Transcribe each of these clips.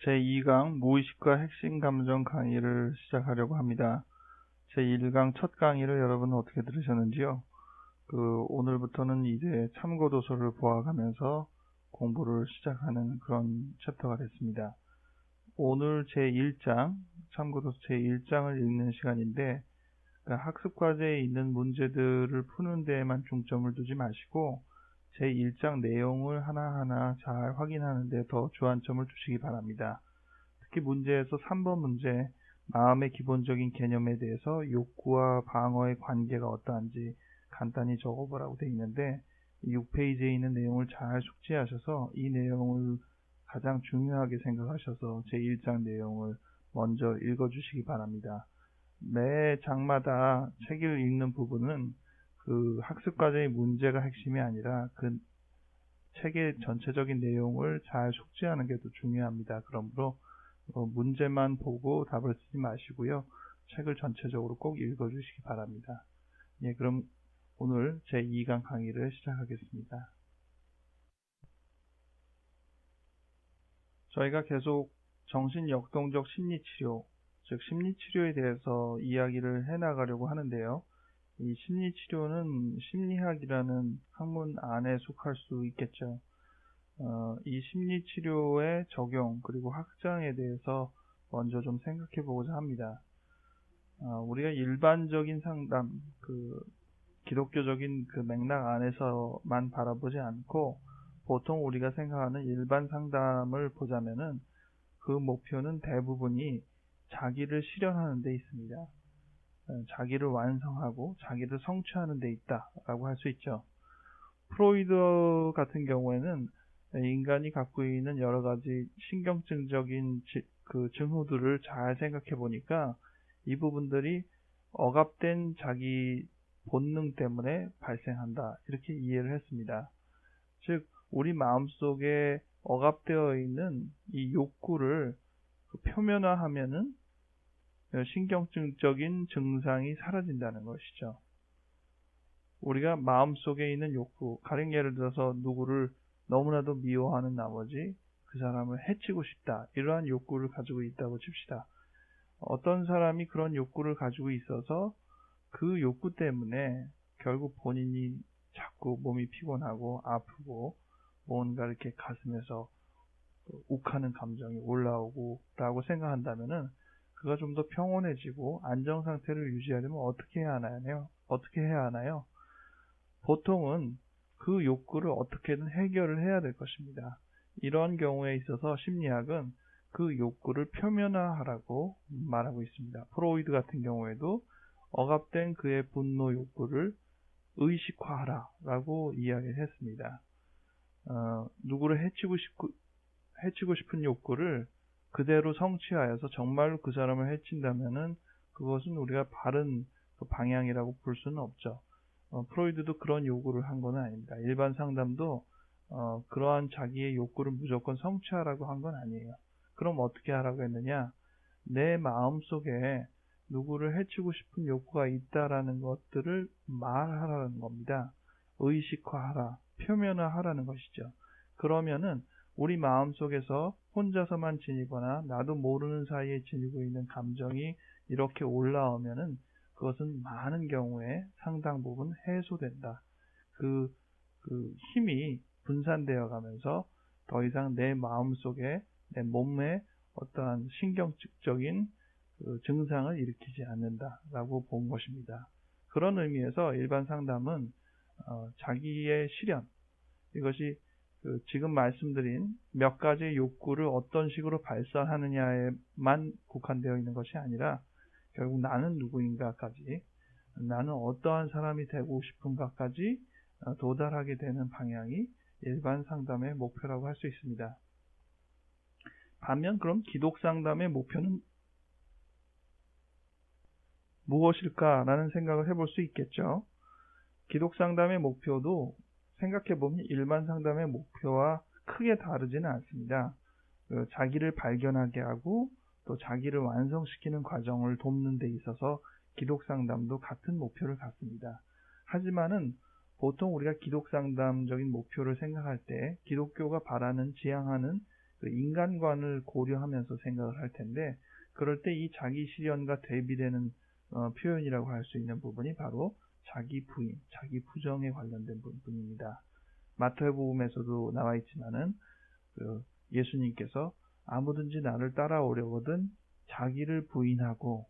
제2강 무의식과 핵심 감정 강의를 시작하려고 합니다. 제1강 첫 강의를 여러분 어떻게 들으셨는지요? 오늘부터는 이제 참고도서를 보아가면서 공부를 시작하는 그런 챕터가 됐습니다. 오늘 제1장, 참고도서 제1장을 읽는 시간인데, 학습과제에 있는 문제들을 푸는 데에만 중점을 두지 마시고, 제1장 내용을 하나하나 잘 확인하는 데 더 주안점을 두시기 바랍니다. 특히 문제에서 3번 문제, 마음의 기본적인 개념에 대해서 욕구와 방어의 관계가 어떠한지 간단히 적어보라고 되어 있는데, 이 6페이지에 있는 내용을 잘 숙지하셔서 이 내용을 가장 중요하게 생각하셔서 제1장 내용을 먼저 읽어주시기 바랍니다. 매 장마다 책을 읽는 부분은 그 학습과제의 문제가 핵심이 아니라 그 책의 전체적인 내용을 잘 숙지하는 게 더 중요합니다. 그러므로 문제만 보고 답을 쓰지 마시고요. 책을 전체적으로 꼭 읽어주시기 바랍니다. 예, 그럼 오늘 제2강 강의를 시작하겠습니다. 저희가 계속 정신역동적 심리치료, 즉 심리치료에 대해서 이야기를 해나가려고 하는데요. 이 심리치료는 심리학이라는 학문 안에 속할 수 있겠죠. 이 심리치료의 적용 그리고 확장에 대해서 먼저 좀 생각해 보고자 합니다. 우리가 일반적인 상담, 기독교적인 그 맥락 안에서만 바라보지 않고 보통 우리가 생각하는 일반 상담을 보자면은 그 목표는 대부분이 자기를 실현하는 데 있습니다. 자기를 완성하고 자기를 성취하는 데 있다라고 할 수 있죠. 프로이드 같은 경우에는 인간이 갖고 있는 여러 가지 신경증적인 증후들을 잘 생각해 보니까 이 부분들이 억압된 자기 본능 때문에 발생한다. 이렇게 이해를 했습니다. 즉, 우리 마음속에 억압되어 있는 이 욕구를 표면화하면은 신경증적인 증상이 사라진다는 것이죠. 우리가 마음속에 있는 욕구, 가령 예를 들어서 누구를 너무나도 미워하는 나머지 그 사람을 해치고 싶다. 이러한 욕구를 가지고 있다고 칩시다. 어떤 사람이 그런 욕구를 가지고 있어서 그 욕구 때문에 결국 본인이 자꾸 몸이 피곤하고 아프고 뭔가 이렇게 가슴에서 욱하는 감정이 올라오고 라고 생각한다면은 그가 좀 더 평온해지고 안정 상태를 유지하려면 어떻게 해야 하나요? 어떻게 해야 하나요? 보통은 그 욕구를 어떻게든 해결을 해야 될 것입니다. 이러한 경우에 있어서 심리학은 그 욕구를 표면화하라고 말하고 있습니다. 프로이드 같은 경우에도 억압된 그의 분노 욕구를 의식화하라라고 이야기를 했습니다. 누구를 해치고 싶은 욕구를 그대로 성취하여서 정말로 그 사람을 해친다면은 그것은 우리가 바른 방향이라고 볼 수는 없죠. 프로이드도 그런 요구를 한 건 아닙니다. 일반 상담도 그러한 자기의 욕구를 무조건 성취하라고 한 건 아니에요. 그럼 어떻게 하라고 했느냐? 내 마음속에 누구를 해치고 싶은 욕구가 있다라는 것들을 말하라는 겁니다. 의식화하라, 표면화하라는 것이죠. 그러면은 우리 마음속에서 혼자서만 지니거나 나도 모르는 사이에 지니고 있는 감정이 이렇게 올라오면은 그것은 많은 경우에 상당 부분 해소된다. 그 힘이 분산되어 가면서 더 이상 내 마음속에 내 몸에 어떠한 신경적인 증상을 일으키지 않는다라고 본 것입니다. 그런 의미에서 일반 상담은 자기의 실현, 이것이 지금 말씀드린 몇 가지 욕구를 어떤 식으로 발산하느냐에만 국한되어 있는 것이 아니라 결국 나는 누구인가까지, 나는 어떠한 사람이 되고 싶은가까지 도달하게 되는 방향이 일반 상담의 목표라고 할 수 있습니다. 반면 그럼 기독 상담의 목표는 무엇일까라는 생각을 해볼 수 있겠죠. 기독 상담의 목표도 생각해보면 일반 상담의 목표와 크게 다르지는 않습니다. 자기를 발견하게 하고 또 자기를 완성시키는 과정을 돕는 데 있어서 기독 상담도 같은 목표를 갖습니다. 하지만은 보통 우리가 기독 상담적인 목표를 생각할 때 기독교가 바라는 지향하는 그 인간관을 고려하면서 생각을 할 텐데, 그럴 때 이 자기 실현과 대비되는 표현이라고 할 수 있는 부분이 바로 자기 부인, 자기 부정에 관련된 부분입니다. 마태복음에서도 나와 있지만은 예수님께서 아무든지 나를 따라오려거든 자기를 부인하고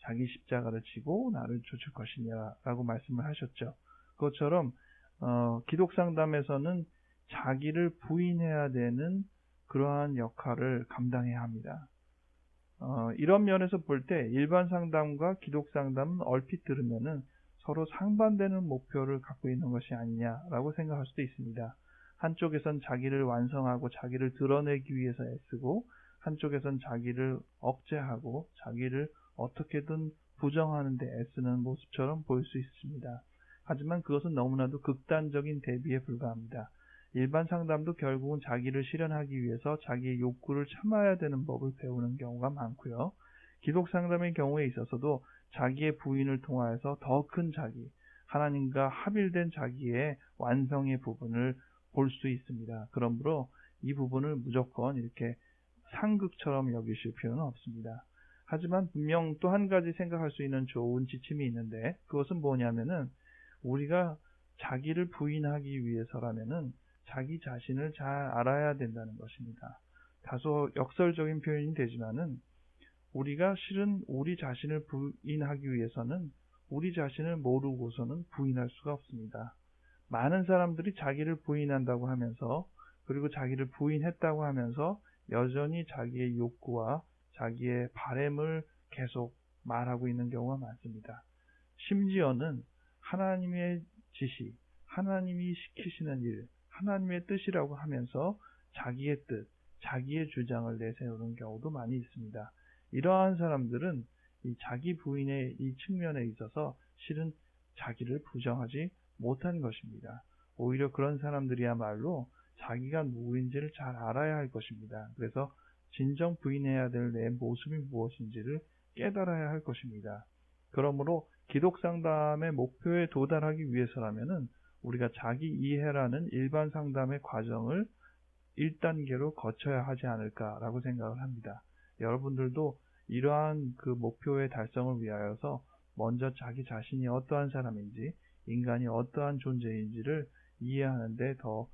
자기 십자가를 지고 나를 쫓을 것이냐라고 말씀을 하셨죠. 그것처럼 기독상담에서는 자기를 부인해야 되는 그러한 역할을 감당해야 합니다. 이런 면에서 볼 때 일반 상담과 기독 상담은 얼핏 들으면은 서로 상반되는 목표를 갖고 있는 것이 아니냐라고 생각할 수도 있습니다. 한쪽에선 자기를 완성하고 자기를 드러내기 위해서 애쓰고, 한쪽에선 자기를 억제하고 자기를 어떻게든 부정하는 데 애쓰는 모습처럼 보일 수 있습니다. 하지만 그것은 너무나도 극단적인 대비에 불과합니다. 일반 상담도 결국은 자기를 실현하기 위해서 자기의 욕구를 참아야 되는 법을 배우는 경우가 많고요. 기독 상담의 경우에 있어서도 자기의 부인을 통하여서 더 큰 자기, 하나님과 합일된 자기의 완성의 부분을 볼 수 있습니다. 그러므로 이 부분을 무조건 이렇게 상극처럼 여기실 필요는 없습니다. 하지만 분명 또 한 가지 생각할 수 있는 좋은 지침이 있는데, 그것은 뭐냐면은 우리가 자기를 부인하기 위해서라면은 자기 자신을 잘 알아야 된다는 것입니다. 다소 역설적인 표현이 되지만은 우리가 실은 우리 자신을 부인하기 위해서는 우리 자신을 모르고서는 부인할 수가 없습니다. 많은 사람들이 자기를 부인한다고 하면서, 그리고 자기를 부인했다고 하면서 여전히 자기의 욕구와 자기의 바램을 계속 말하고 있는 경우가 많습니다. 심지어는 하나님의 지시, 하나님이 시키시는 일, 하나님의 뜻이라고 하면서 자기의 뜻, 자기의 주장을 내세우는 경우도 많이 있습니다. 이러한 사람들은 이 자기 부인의 이 측면에 있어서 실은 자기를 부정하지 못한 것입니다. 오히려 그런 사람들이야말로 자기가 누구인지를 잘 알아야 할 것입니다. 그래서 진정 부인해야 될 내 모습이 무엇인지를 깨달아야 할 것입니다. 그러므로 기독 상담의 목표에 도달하기 위해서라면은 우리가 자기 이해라는 일반 상담의 과정을 1단계로 거쳐야 하지 않을까라고 생각을 합니다. 여러분들도 이러한 그 목표의 달성을 위하여서 먼저 자기 자신이 어떠한 사람인지, 인간이 어떠한 존재인지를 이해하는 데 더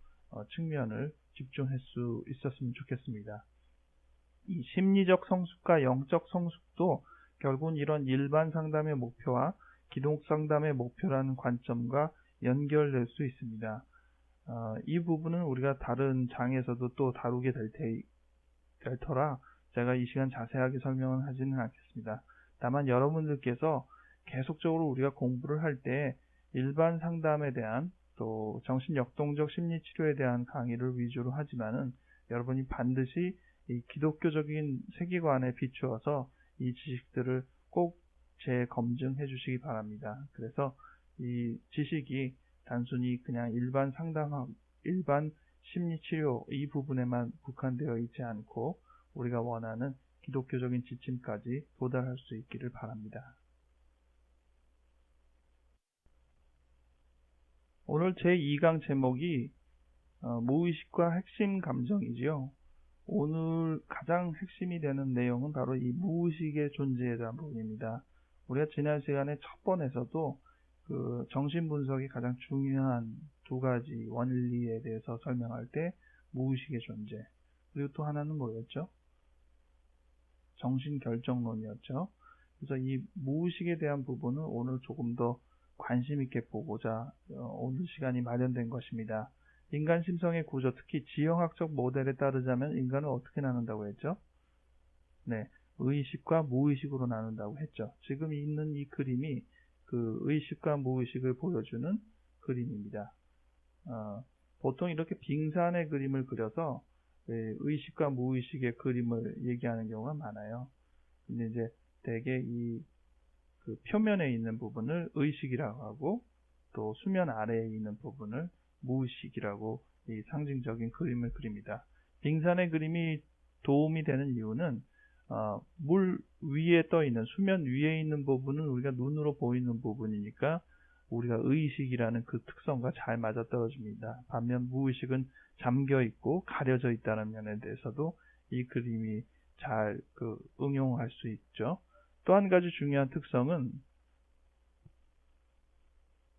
측면을 집중할 수 있었으면 좋겠습니다. 이 심리적 성숙과 영적 성숙도 결국은 이런 일반 상담의 목표와 기독 상담의 목표라는 관점과 연결될 수 있습니다. 이 부분은 우리가 다른 장에서도 또 다루게 될 터라 제가 이 시간 자세하게 설명은 하지는 않겠습니다. 다만 여러분들께서 계속적으로 우리가 공부를 할 때 일반 상담에 대한 또 정신역동적 심리치료에 대한 강의를 위주로 하지만은 여러분이 반드시 이 기독교적인 세계관에 비추어서 이 지식들을 꼭 재검증해 주시기 바랍니다. 그래서 이 지식이 단순히 그냥 일반 상담, 일반 심리치료 이 부분에만 국한되어 있지 않고 우리가 원하는 기독교적인 지침까지 도달할 수 있기를 바랍니다. 오늘 제2강 제목이 무의식과 핵심 감정이지요. 오늘 가장 핵심이 되는 내용은 바로 이 무의식의 존재에 대한 부분입니다. 우리가 지난 시간에 첫 번에서도 그 정신분석이 가장 중요한 두 가지 원리에 대해서 설명할 때 무의식의 존재, 그리고 또 하나는 뭐였죠? 정신결정론이었죠. 그래서 이 무의식에 대한 부분은 오늘 조금 더 관심 있게 보고자 오늘 시간이 마련된 것입니다. 인간 심성의 구조, 특히 지형학적 모델에 따르자면 인간은 어떻게 나눈다고 했죠? 네, 의식과 무의식으로 나눈다고 했죠. 지금 있는 이 그림이 그 의식과 무의식을 보여주는 그림입니다. 보통 이렇게 빙산의 그림을 그려서 의식과 무의식의 그림을 얘기하는 경우가 많아요. 근데 이제 대개 그 표면에 있는 부분을 의식이라고 하고, 또 수면 아래에 있는 부분을 무의식이라고 이 상징적인 그림을 그립니다. 빙산의 그림이 도움이 되는 이유는 물 위에 떠 있는, 수면 위에 있는 부분은 우리가 눈으로 보이는 부분이니까 우리가 의식이라는 그 특성과 잘 맞아떨어집니다. 반면 무의식은 잠겨 있고 가려져 있다는 면에 대해서도 이 그림이 잘 응용할 수 있죠. 또 한 가지 중요한 특성은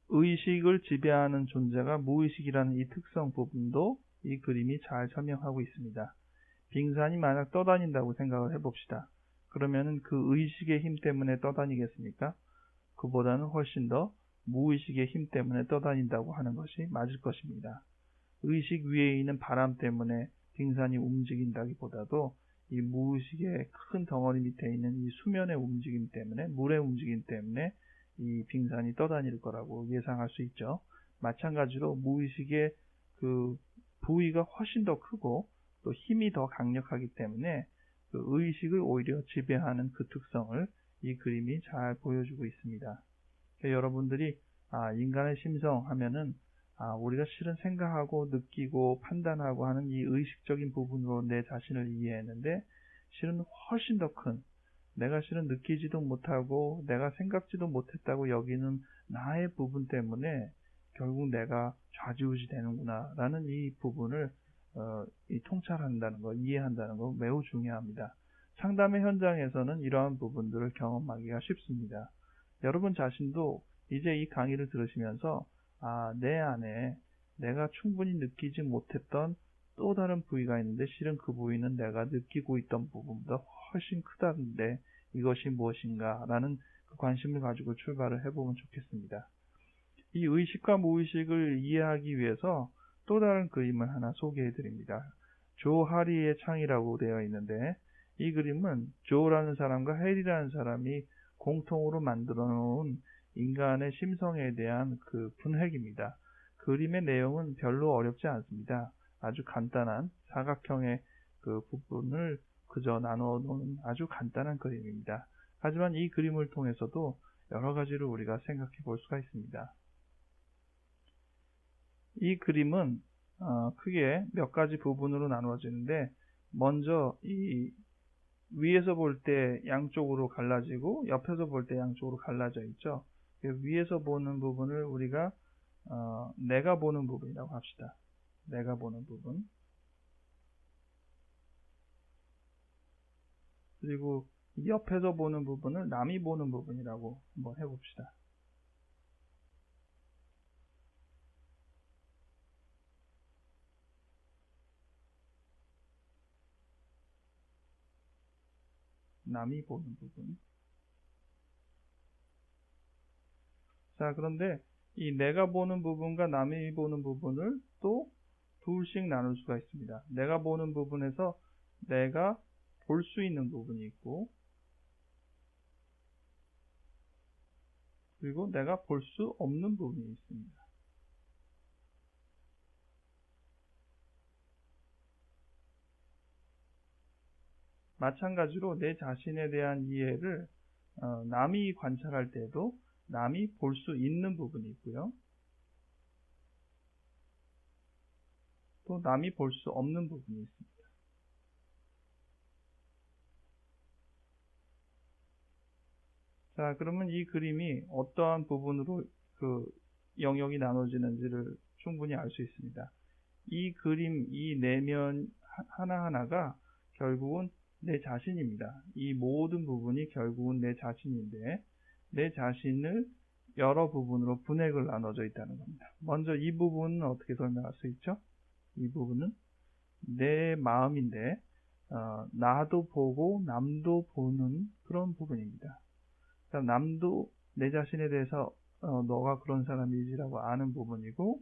의식을 지배하는 존재가 무의식이라는 이 특성 부분도 이 그림이 잘 설명하고 있습니다. 빙산이 만약 떠다닌다고 생각을 해봅시다. 그러면은 그 의식의 힘 때문에 떠다니겠습니까? 그보다는 훨씬 더 무의식의 힘 때문에 떠다닌다고 하는 것이 맞을 것입니다. 의식 위에 있는 바람 때문에 빙산이 움직인다기보다도 이 무의식의 큰 덩어리 밑에 있는 이 수면의 움직임 때문에, 물의 움직임 때문에 이 빙산이 떠다닐 거라고 예상할 수 있죠. 마찬가지로 무의식의 그 부위가 훨씬 더 크고 또 힘이 더 강력하기 때문에 그 의식을 오히려 지배하는 그 특성을 이 그림이 잘 보여주고 있습니다. 여러분들이 인간의 심성 하면은 우리가 실은 생각하고 느끼고 판단하고 하는 이 의식적인 부분으로 내 자신을 이해했는데 실은 훨씬 더 큰, 내가 실은 느끼지도 못하고 내가 생각지도 못했다고 여기는 나의 부분 때문에 결국 내가 좌지우지 되는구나 라는 이 부분을 통찰한다는 거, 이해한다는 거 매우 중요합니다. 상담의 현장에서는 이러한 부분들을 경험하기가 쉽습니다. 여러분 자신도 이제 이 강의를 들으시면서 내 안에 내가 충분히 느끼지 못했던 또 다른 부위가 있는데 실은 그 부위는 내가 느끼고 있던 부분보다 훨씬 크다는데 이것이 무엇인가 라는 그 관심을 가지고 출발을 해보면 좋겠습니다. 이 의식과 무의식을 이해하기 위해서 또 다른 그림을 하나 소개해 드립니다. 조 하리의 창이라고 되어 있는데 이 그림은 조라는 사람과 해리라는 사람이 공통으로 만들어 놓은 인간의 심성에 대한 그 분획입니다. 그림의 내용은 별로 어렵지 않습니다. 아주 간단한 사각형의 그 부분을 그저 나누어 놓은 아주 간단한 그림입니다. 하지만 이 그림을 통해서도 여러 가지를 우리가 생각해 볼 수가 있습니다. 이 그림은 크게 몇 가지 부분으로 나누어지는데 먼저 이 위에서 볼 때 양쪽으로 갈라지고 옆에서 볼 때 양쪽으로 갈라져 있죠. 위에서 보는 부분을 우리가 내가 보는 부분이라고 합시다. 내가 보는 부분. 그리고 옆에서 보는 부분을 남이 보는 부분이라고 한번 해봅시다. 남이 보는 부분. 자, 그런데 이 내가 보는 부분과 남이 보는 부분을 또 둘씩 나눌 수가 있습니다. 내가 보는 부분에서 내가 볼 수 있는 부분이 있고 그리고 내가 볼 수 없는 부분이 있습니다. 마찬가지로 내 자신에 대한 이해를 남이 관찰할 때도 남이 볼 수 있는 부분이 있고요. 또 남이 볼 수 없는 부분이 있습니다. 자, 그러면 이 그림이 어떠한 부분으로 그 영역이 나눠지는지를 충분히 알 수 있습니다. 이 그림, 이 내면 하나하나가 결국은 내 자신입니다. 이 모든 부분이 결국은 내 자신인데 내 자신을 여러 부분으로 분획을 나눠져 있다는 겁니다. 먼저 이 부분은 어떻게 설명할 수 있죠? 이 부분은 내 마음인데 나도 보고 남도 보는 그런 부분입니다. 남도 내 자신에 대해서 너가 그런 사람이지라고 아는 부분이고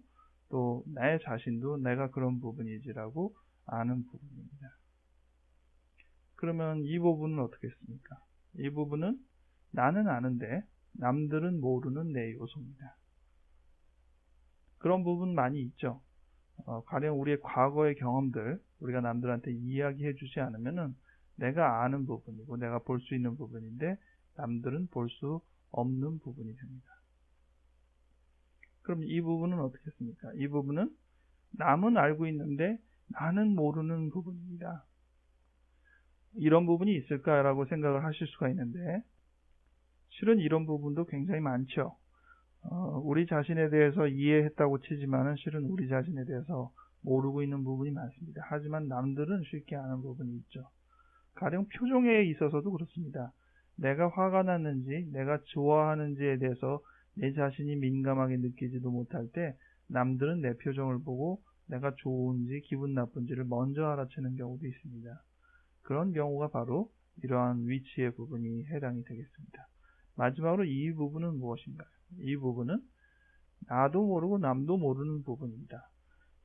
또 나의 자신도 내가 그런 부분이지라고 아는 부분입니다. 그러면 이 부분은 어떻게 했습니까? 이 부분은 나는 아는데 남들은 모르는 내 요소입니다. 그런 부분 많이 있죠. 가령 우리의 과거의 경험들 우리가 남들한테 이야기해 주지 않으면은 내가 아는 부분이고 내가 볼 수 있는 부분인데 남들은 볼 수 없는 부분이 됩니다. 그럼 이 부분은 어떻게 했습니까? 이 부분은 남은 알고 있는데 나는 모르는 부분입니다. 이런 부분이 있을까라고 생각을 하실 수가 있는데 실은 이런 부분도 굉장히 많죠. 우리 자신에 대해서 이해했다고 치지만은 실은 우리 자신에 대해서 모르고 있는 부분이 많습니다. 하지만 남들은 쉽게 아는 부분이 있죠. 가령 표정에 있어서도 그렇습니다. 내가 화가 났는지, 내가 좋아하는지에 대해서 내 자신이 민감하게 느끼지도 못할 때 남들은 내 표정을 보고 내가 좋은지 기분 나쁜지를 먼저 알아채는 경우도 있습니다. 그런 경우가 바로 이러한 위치의 부분이 해당이 되겠습니다. 마지막으로 이 부분은 무엇인가요? 이 부분은 나도 모르고 남도 모르는 부분입니다.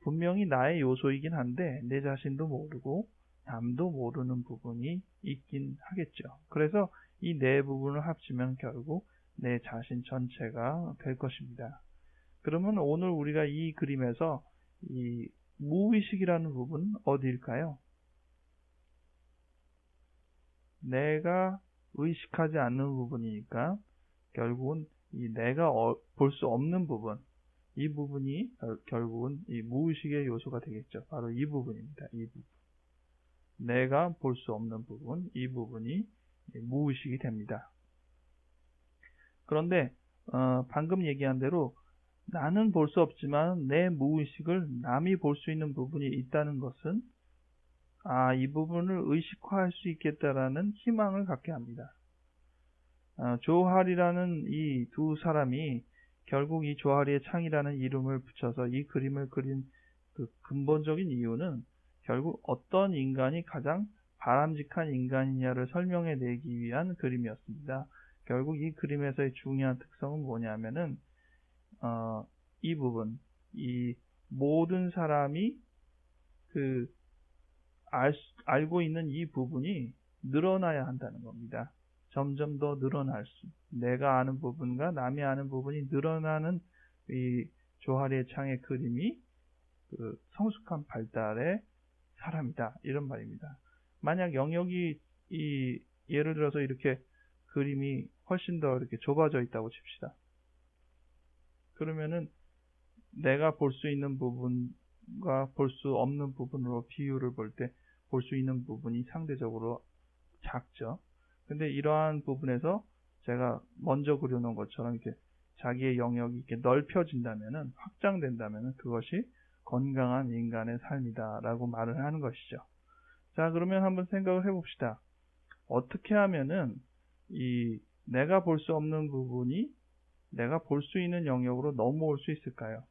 분명히 나의 요소이긴 한데 내 자신도 모르고 남도 모르는 부분이 있긴 하겠죠. 그래서 이 네 부분을 합치면 결국 내 자신 전체가 될 것입니다. 그러면 오늘 우리가 이 그림에서 이 무의식이라는 부분 어디일까요? 내가 의식하지 않는 부분이니까 결국은 이 내가 볼 수 없는 부분, 이 부분이 결국은 이 무의식의 요소가 되겠죠. 바로 이 부분입니다. 이 부분. 내가 볼 수 없는 부분, 이 부분이 무의식이 됩니다. 그런데 방금 얘기한 대로 나는 볼 수 없지만 내 무의식을 남이 볼 수 있는 부분이 있다는 것은 이 부분을 의식화할 수 있겠다라는 희망을 갖게 합니다. 조할이라는 이 두 사람이 결국 이 조할이의 창이라는 이름을 붙여서 이 그림을 그린 그 근본적인 이유는 결국 어떤 인간이 가장 바람직한 인간이냐를 설명해 내기 위한 그림이었습니다. 결국 이 그림에서의 중요한 특성은 뭐냐면은 이 부분, 이 모든 사람이 알고 있는 이 부분이 늘어나야 한다는 겁니다. 점점 더 늘어날 내가 아는 부분과 남이 아는 부분이 늘어나는 이 조할의 창의 그림이 성숙한 발달의 사람이다. 이런 말입니다. 만약 영역이 예를 들어서 이렇게 그림이 훨씬 더 이렇게 좁아져 있다고 칩시다. 그러면은 내가 볼 수 있는 부분과 볼 수 없는 부분으로 비율을 볼 때 볼 수 있는 부분이 상대적으로 작죠. 근데 이러한 부분에서 제가 먼저 그려놓은 것처럼 이렇게 자기의 영역이 이렇게 넓혀진다면은, 확장된다면은 그것이 건강한 인간의 삶이다라고 말을 하는 것이죠. 자, 그러면 한번 생각을 해봅시다. 어떻게 하면은 이 내가 볼 수 없는 부분이 내가 볼 수 있는 영역으로 넘어올 수 있을까요?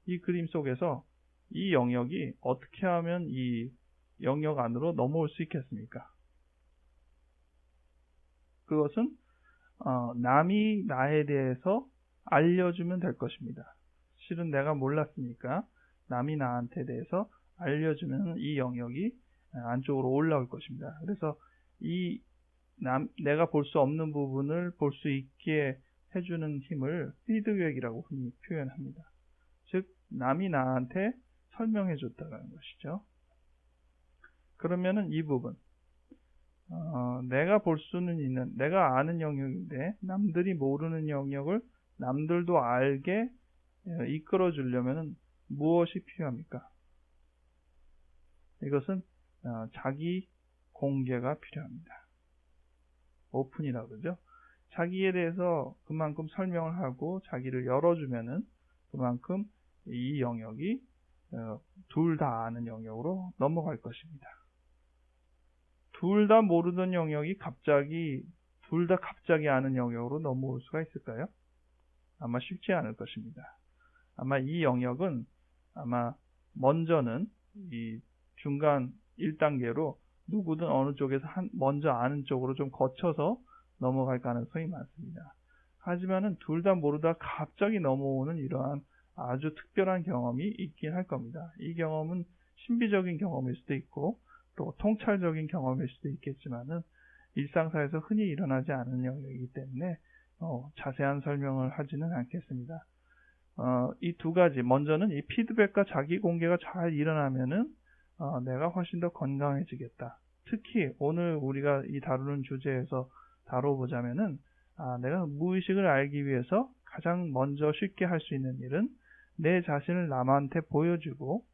이 그림 속에서 이 영역이 어떻게 하면 이 영역 안으로 넘어올 수 있겠습니까? 그것은 남이 나에 대해서 알려주면 될 것입니다. 실은 내가 몰랐으니까 남이 나한테 대해서 알려주면 이 영역이 안쪽으로 올라올 것입니다. 그래서 내가 볼 수 없는 부분을 볼 수 있게 해주는 힘을 피드백이라고 흔히 표현합니다. 즉, 남이 나한테 설명해 줬다는 것이죠. 그러면은 이 부분, 내가 볼 수는 있는, 내가 아는 영역인데 남들이 모르는 영역을 남들도 알게 이끌어 주려면 무엇이 필요합니까? 이것은 자기 공개가 필요합니다. 오픈이라고 그러죠. 자기에 대해서 그만큼 설명을 하고 자기를 열어주면은 그만큼 이 영역이 둘 다 아는 영역으로 넘어갈 것입니다. 둘 다 모르던 영역이 둘 다 갑자기 아는 영역으로 넘어올 수가 있을까요? 아마 쉽지 않을 것입니다. 아마 이 영역은 먼저는 이 중간 1단계로 누구든 어느 쪽에서 먼저 아는 쪽으로 좀 거쳐서 넘어갈 가능성이 많습니다. 하지만은 둘 다 모르다 갑자기 넘어오는 이러한 아주 특별한 경험이 있긴 할 겁니다. 이 경험은 신비적인 경험일 수도 있고 또 통찰적인 경험일 수도 있겠지만은 일상사에서 흔히 일어나지 않은 영역이기 때문에 자세한 설명을 하지는 않겠습니다. 이 두 가지, 먼저는 이 피드백과 자기 공개가 잘 일어나면은 내가 훨씬 더 건강해지겠다. 특히 오늘 우리가 이 다루는 주제에서 다뤄보자면은 내가 무의식을 알기 위해서 가장 먼저 쉽게 할 수 있는 일은 내 자신을 남한테 보여주고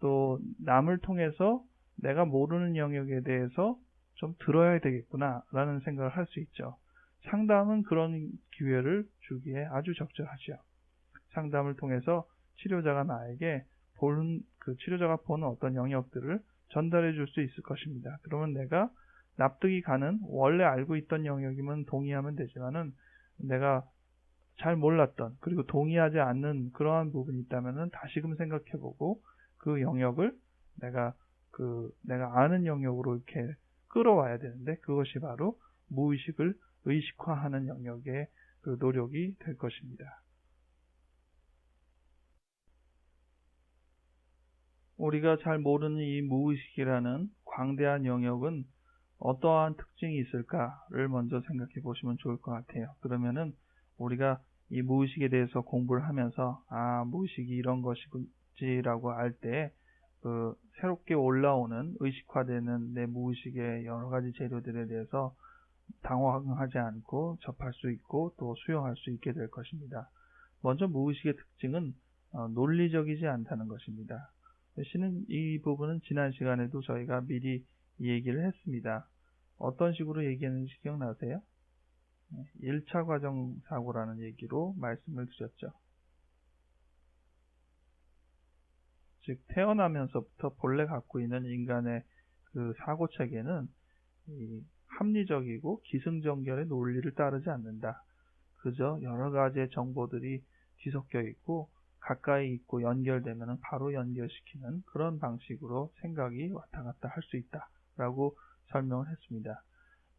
또 남을 통해서 내가 모르는 영역에 대해서 좀 들어야 되겠구나 라는 생각을 할 수 있죠. 상담은 그런 기회를 주기에 아주 적절하죠. 상담을 통해서 치료자가 나에게 치료자가 보는 어떤 영역들을 전달해 줄 수 있을 것입니다. 그러면 내가 납득이 가는, 원래 알고 있던 영역이면 동의하면 되지만은 내가 잘 몰랐던, 그리고 동의하지 않는 그러한 부분이 있다면은 다시금 생각해보고 그 영역을 내가 아는 영역으로 이렇게 끌어와야 되는데, 그것이 바로 무의식을 의식화하는 영역의 그 노력이 될 것입니다. 우리가 잘 모르는 이 무의식이라는 광대한 영역은 어떠한 특징이 있을까를 먼저 생각해 보시면 좋을 것 같아요. 그러면은 우리가 이 무의식에 대해서 공부를 하면서 무의식이 이런 것이지라고 알 때 새롭게 올라오는 의식화되는 내 무의식의 여러 가지 재료들에 대해서 당황하지 않고 접할 수 있고 또 수용할 수 있게 될 것입니다. 먼저 무의식의 특징은 논리적이지 않다는 것입니다. 이 부분은 지난 시간에도 저희가 미리 얘기를 했습니다. 어떤 식으로 얘기했는지 기억나세요? 1차 과정 사고라는 얘기로 말씀을 드렸죠. 즉 태어나면서부터 본래 갖고 있는 인간의 그 사고 체계는 합리적이고 기승전결의 논리를 따르지 않는다. 그저 여러 가지의 정보들이 뒤섞여 있고 가까이 있고 연결되면 바로 연결시키는 그런 방식으로 생각이 왔다 갔다 할 수 있다라고 설명을 했습니다.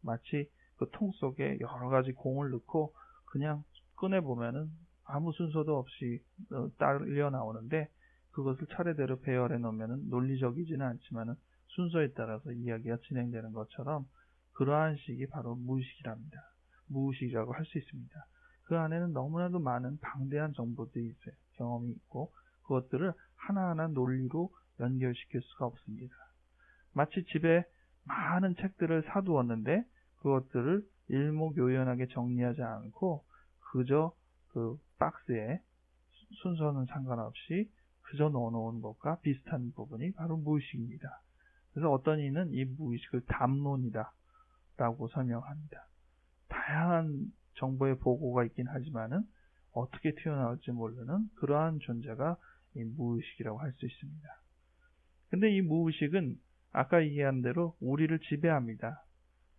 마치 그 통 속에 여러 가지 공을 넣고 그냥 꺼내보면은 아무 순서도 없이 딸려 나오는데, 그것을 차례대로 배열해 놓으면은 논리적이지는 않지만은 순서에 따라서 이야기가 진행되는 것처럼 그러한 식이 바로 무의식이랍니다. 무의식이라고 할 수 있습니다. 그 안에는 너무나도 많은 방대한 정보들이 있어요. 경험이 있고 그것들을 하나하나 논리로 연결시킬 수가 없습니다. 마치 집에 많은 책들을 사두었는데 그것들을 일목요연하게 정리하지 않고 그저 그 박스에 순서는 상관없이 그저 넣어놓은 것과 비슷한 부분이 바로 무의식입니다. 그래서 어떤 이는 이 무의식을 담론이다 라고 설명합니다. 다양한 정보의 보고가 있긴 하지만은 어떻게 튀어나올지 모르는 그러한 존재가 이 무의식이라고 할 수 있습니다. 근데 이 무의식은 아까 얘기한 대로 우리를 지배합니다.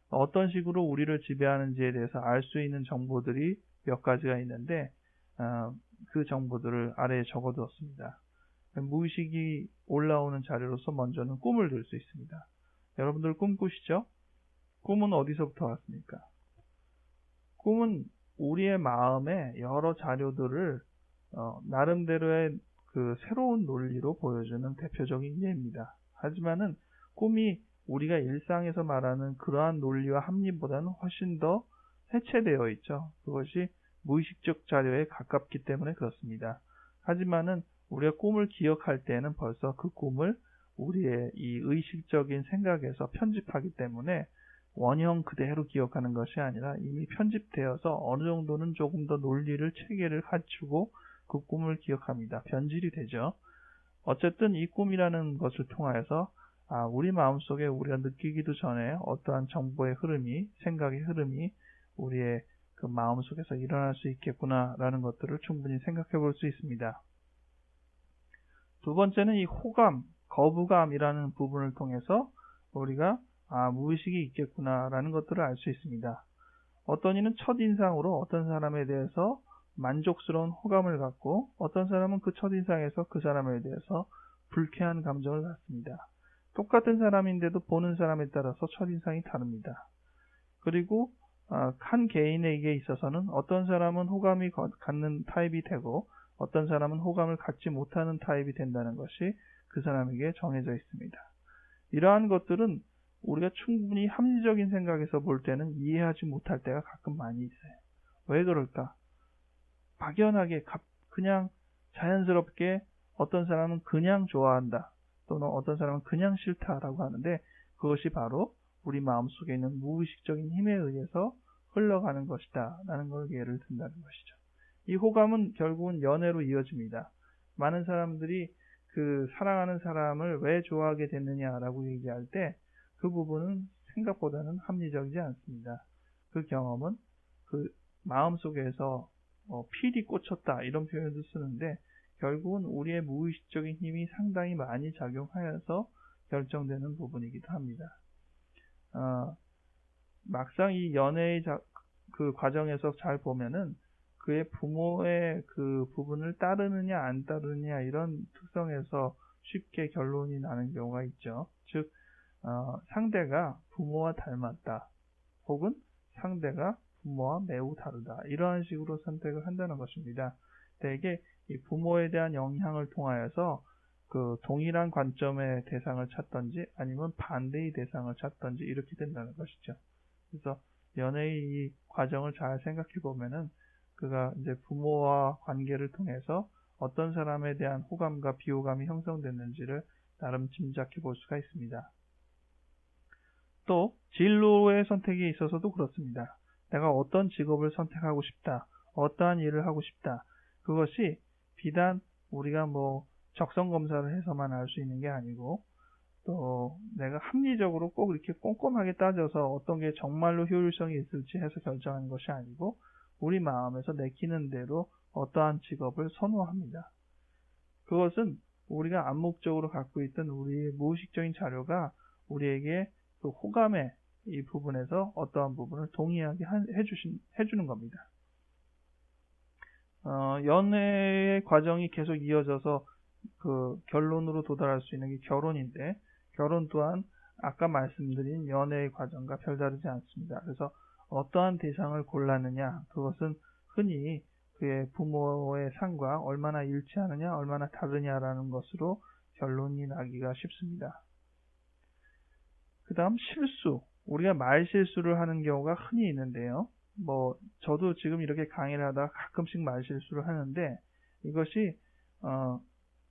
어떤 식으로 우리를 지배하는지에 대해서 알 수 있는 정보들이 몇 가지가 있는데 그 정보들을 아래에 적어두었습니다. 무의식이 올라오는 자료로서 먼저는 꿈을 들 수 있습니다. 여러분들 꿈 꾸시죠? 꿈은 어디서부터 왔습니까? 꿈은 우리의 마음에 여러 자료들을 나름대로의 그 새로운 논리로 보여주는 대표적인 예입니다. 하지만은 꿈이 우리가 일상에서 말하는 그러한 논리와 합리보다는 훨씬 더 해체되어 있죠. 그것이 무의식적 자료에 가깝기 때문에 그렇습니다. 하지만은 우리가 꿈을 기억할 때는 벌써 그 꿈을 우리의 이 의식적인 생각에서 편집하기 때문에 원형 그대로 기억하는 것이 아니라 이미 편집되어서 어느 정도는 조금 더 논리를 체계를 갖추고 그 꿈을 기억합니다. 변질이 되죠. 어쨌든 이 꿈이라는 것을 통하여서 우리 마음속에 우리가 느끼기도 전에 어떠한 정보의 흐름이, 생각의 흐름이 우리의 그 마음속에서 일어날 수 있겠구나라는 것들을 충분히 생각해 볼 수 있습니다. 두 번째는 이 호감, 거부감이라는 부분을 통해서 우리가 무의식이 있겠구나라는 것들을 알 수 있습니다. 어떤 이는 첫인상으로 어떤 사람에 대해서 만족스러운 호감을 갖고 어떤 사람은 그 첫인상에서 그 사람에 대해서 불쾌한 감정을 갖습니다. 똑같은 사람인데도 보는 사람에 따라서 첫인상이 다릅니다. 그리고 한 개인에게 있어서는 어떤 사람은 호감이 갖는 타입이 되고 어떤 사람은 호감을 갖지 못하는 타입이 된다는 것이 그 사람에게 정해져 있습니다. 이러한 것들은 우리가 충분히 합리적인 생각에서 볼 때는 이해하지 못할 때가 가끔 많이 있어요. 왜 그럴까? 막연하게 그냥 자연스럽게 어떤 사람은 그냥 좋아한다 또는 어떤 사람은 그냥 싫다라고 하는데 그것이 바로 우리 마음속에 있는 무의식적인 힘에 의해서 흘러가는 것이다 라는 걸 예를 든다는 것이죠. 이 호감은 결국은 연애로 이어집니다. 많은 사람들이 그 사랑하는 사람을 왜 좋아하게 됐느냐라고 얘기할 때 그 부분은 생각보다는 합리적이지 않습니다. 그 경험은 그 마음속에서 필이 꽂혔다 이런 표현도 쓰는데 결국은 우리의 무의식적인 힘이 상당히 많이 작용하여서 결정되는 부분이기도 합니다. 막상 이 연애의 그 과정에서 잘 보면은 그의 부모의 그 부분을 따르느냐 안 따르느냐 이런 특성에서 쉽게 결론이 나는 경우가 있죠. 즉 상대가 부모와 닮았다 혹은 상대가 부모와 매우 다르다 이러한 식으로 선택을 한다는 것입니다. 대개 이 부모에 대한 영향을 통하여서 그 동일한 관점의 대상을 찾던지 아니면 반대의 대상을 찾던지 이렇게 된다는 것이죠. 그래서 연애의 이 과정을 잘 생각해 보면은 그가 이제 부모와 관계를 통해서 어떤 사람에 대한 호감과 비호감이 형성됐는지를 나름 짐작해 볼 수가 있습니다. 또 진로의 선택에 있어서도 그렇습니다. 내가 어떤 직업을 선택하고 싶다, 어떠한 일을 하고 싶다. 그것이 비단 우리가 적성 검사를 해서만 알 수 있는 게 아니고 또 내가 합리적으로 꼭 이렇게 꼼꼼하게 따져서 어떤 게 정말로 효율성이 있을지 해서 결정하는 것이 아니고 우리 마음에서 내키는 대로 어떠한 직업을 선호합니다. 그것은 우리가 암묵적으로 갖고 있던 우리의 무의식적인 자료가 우리에게 그 호감의 이 부분에서 어떠한 부분을 동의하게 해주는 겁니다. 연애의 과정이 계속 이어져서 그 결론으로 도달할 수 있는 게 결혼인데 결혼 또한 아까 말씀드린 연애의 과정과 별다르지 않습니다. 그래서 어떠한 대상을 골랐느냐 그것은 흔히 그의 부모의 상과 얼마나 일치하느냐 얼마나 다르냐라는 것으로 결론이 나기가 쉽습니다. 그 다음 실수, 우리가 말실수를 하는 경우가 흔히 있는데요. 저도 지금 이렇게 강의를 하다가 가끔씩 말실수를 하는데 이것이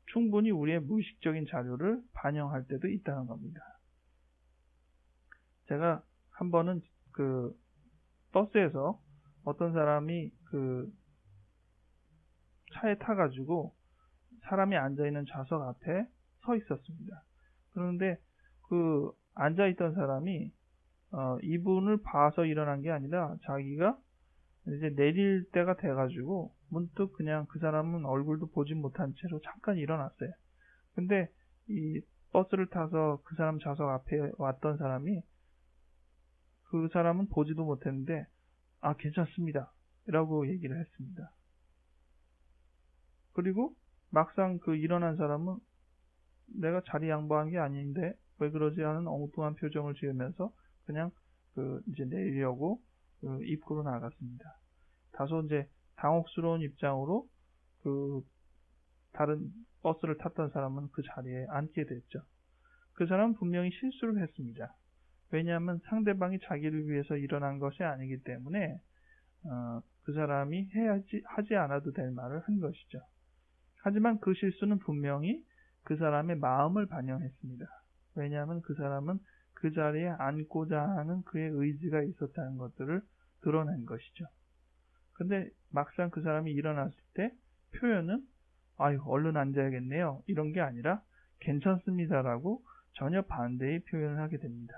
충분히 우리의 무의식적인 자료를 반영할 때도 있다는 겁니다. 제가 한 번은 그 버스에서 어떤 사람이 그 차에 타가지고 사람이 앉아있는 좌석 앞에 서 있었습니다. 그런데 그 앉아있던 사람이 이분을 봐서 일어난 게 아니라 자기가 이제 내릴 때가 돼가지고 문득 그냥 그 사람은 얼굴도 보지 못한 채로 잠깐 일어났어요. 근데 이 버스를 타서 그 사람 좌석 앞에 왔던 사람이 그 사람은 보지도 못했는데 괜찮습니다 라고 얘기를 했습니다. 그리고 막상 그 일어난 사람은 내가 자리 양보한 게 아닌데 왜 그러지 하는 엉뚱한 표정을 지으면서 그냥 이제 내리려고 입구로 나갔습니다. 다소 이제 당혹스러운 입장으로 그 다른 버스를 탔던 사람은 그 자리에 앉게 됐죠. 그 사람은 분명히 실수를 했습니다. 왜냐하면 상대방이 자기를 위해서 일어난 것이 아니기 때문에 그 사람이 하지 않아도 될 말을 한 것이죠. 하지만 그 실수는 분명히 그 사람의 마음을 반영했습니다. 왜냐하면 그 사람은 그 자리에 앉고자 하는 그의 의지가 있었다는 것들을 드러낸 것이죠. 근데 막상 그 사람이 일어났을 때 표현은 얼른 앉아야겠네요 이런 게 아니라 괜찮습니다라고 전혀 반대의 표현을 하게 됩니다.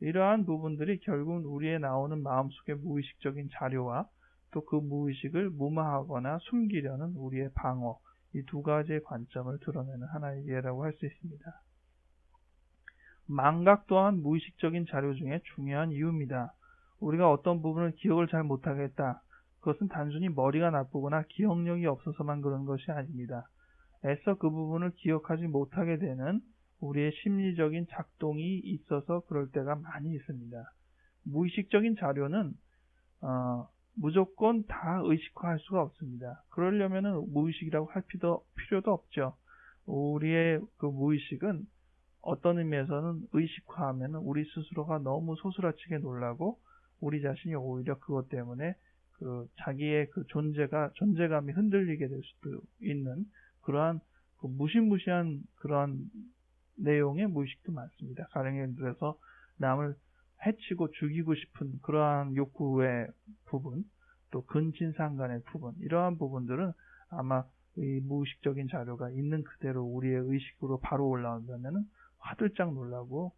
이러한 부분들이 결국은 우리의 나오는 마음속의 무의식적인 자료와 또 그 무의식을 무마하거나 숨기려는 우리의 방어, 이 두 가지의 관점을 드러내는 하나의 예라고 할 수 있습니다. 망각 또한 무의식적인 자료 중에 중요한 이유입니다. 우리가 어떤 부분을 기억을 잘 못하겠다. 그것은 단순히 머리가 나쁘거나 기억력이 없어서만 그런 것이 아닙니다. 애써 그 부분을 기억하지 못하게 되는 우리의 심리적인 작동이 있어서 그럴 때가 많이 있습니다. 무의식적인 자료는 무조건 다 의식화할 수가 없습니다. 그러려면 무의식이라고 할 필요도 없죠. 우리의 그 무의식은 어떤 의미에서는 의식화하면 우리 스스로가 너무 소스라치게 놀라고 우리 자신이 오히려 그것 때문에 자기의 존재감이 흔들리게 될 수도 있는 그러한 무시무시한 그러한 내용의 무의식도 많습니다. 가령 예를 들어서 남을 해치고 죽이고 싶은 그러한 욕구의 부분, 또 근친상간의 부분, 이러한 부분들은 아마 이 무의식적인 자료가 있는 그대로 우리의 의식으로 바로 올라온다면 화들짝 놀라고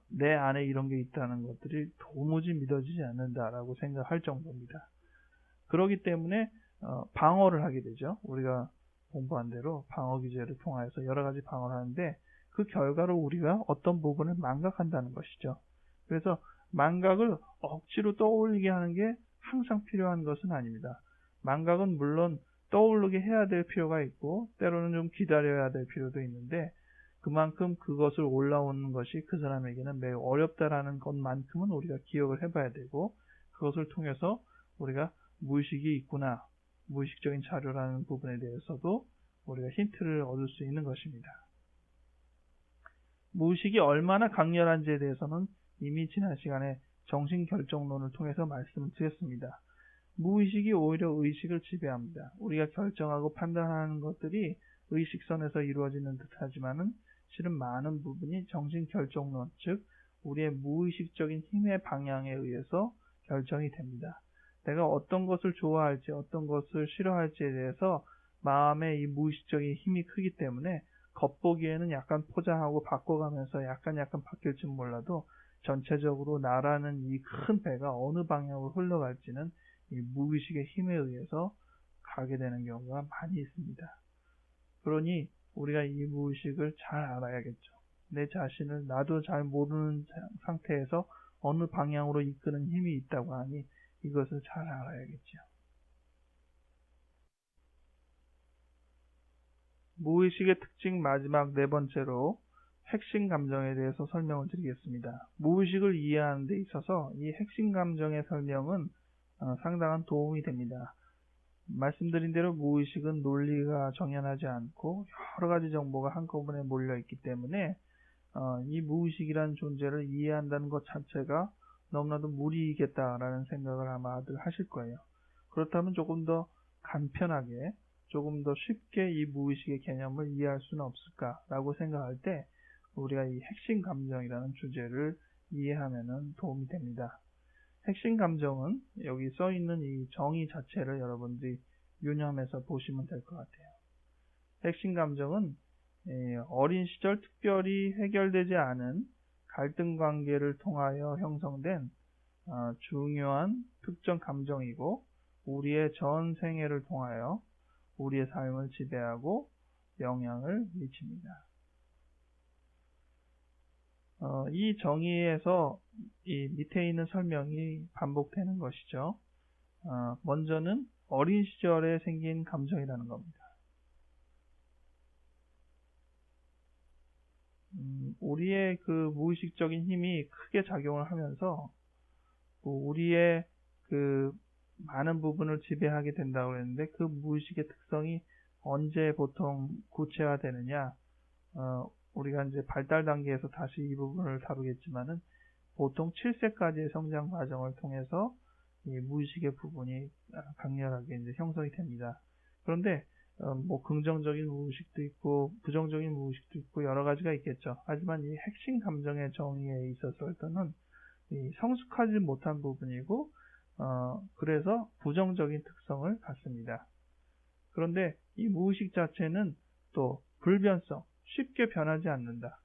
내 안에 이런 게 있다는 것들이 도무지 믿어지지 않는다라고 생각할 정도입니다. 그렇기 때문에 방어를 하게 되죠. 우리가 공부한 대로 방어 기제를 통하여서 여러 가지 방어를 하는데 그 결과로 우리가 어떤 부분을 망각한다는 것이죠. 그래서 망각을 억지로 떠올리게 하는 게 항상 필요한 것은 아닙니다. 망각은 물론 떠오르게 해야 될 필요가 있고 때로는 좀 기다려야 될 필요도 있는데 그만큼 그것을 올라오는 것이 그 사람에게는 매우 어렵다라는 것만큼은 우리가 기억을 해봐야 되고 그것을 통해서 우리가 무의식이 있구나, 무의식적인 자료라는 부분에 대해서도 우리가 힌트를 얻을 수 있는 것입니다. 무의식이 얼마나 강렬한지에 대해서는 이미 지난 시간에 정신결정론을 통해서 말씀을 드렸습니다. 무의식이 오히려 의식을 지배합니다. 우리가 결정하고 판단하는 것들이 의식선에서 이루어지는 듯하지만은 실은 많은 부분이 정신결정론, 즉 우리의 무의식적인 힘의 방향에 의해서 결정이 됩니다. 내가 어떤 것을 좋아할지 어떤 것을 싫어할지에 대해서 마음의 이 무의식적인 힘이 크기 때문에 겉보기에는 약간 포장하고 바꿔가면서 약간 바뀔지 몰라도 전체적으로 나라는 이 큰 배가 어느 방향으로 흘러갈지는 이 무의식의 힘에 의해서 가게 되는 경우가 많이 있습니다. 그러니 우리가 이 무의식을 잘 알아야겠죠. 내 자신을 나도 잘 모르는 상태에서 어느 방향으로 이끄는 힘이 있다고 하니 이것을 잘 알아야겠죠. 무의식의 특징 마지막 네 번째로 핵심 감정에 대해서 설명을 드리겠습니다. 무의식을 이해하는 데 있어서 이 핵심 감정의 설명은 상당한 도움이 됩니다. 말씀드린 대로 무의식은 논리가 정연하지 않고 여러 가지 정보가 한꺼번에 몰려있기 때문에 이 무의식이라는 존재를 이해한다는 것 자체가 너무나도 무리이겠다라는 생각을 아마들 하실 거예요. 그렇다면 조금 더 간편하게 조금 더 쉽게 이 무의식의 개념을 이해할 수는 없을까라고 생각할 때 우리가 이 핵심 감정이라는 주제를 이해하면 도움이 됩니다. 핵심 감정은 여기 써있는 이 정의 자체를 여러분들이 유념해서 보시면 될 것 같아요. 핵심 감정은 어린 시절 특별히 해결되지 않은 갈등 관계를 통하여 형성된 중요한 특정 감정이고 우리의 전 생애를 통하여 우리의 삶을 지배하고 영향을 미칩니다. 이 정의에서 이 밑에 있는 설명이 반복되는 것이죠. 먼저는 어린 시절에 생긴 감정이라는 겁니다. 우리의 그 무의식적인 힘이 크게 작용을 하면서 우리의 그 많은 부분을 지배하게 된다고 했는데 그 무의식의 특성이 언제 보통 구체화되느냐? 우리가 이제 발달 단계에서 다시 이 부분을 다루겠지만은 보통 7세까지의 성장 과정을 통해서 이 무의식의 부분이 강렬하게 이제 형성이 됩니다. 그런데 뭐 긍정적인 무의식도 있고 부정적인 무의식도 있고 여러 가지가 있겠죠. 하지만 이 핵심 감정의 정의에 있어서는 이 성숙하지 못한 부분이고 그래서 부정적인 특성을 갖습니다. 그런데 이 무의식 자체는 또 불변성, 쉽게 변하지 않는다.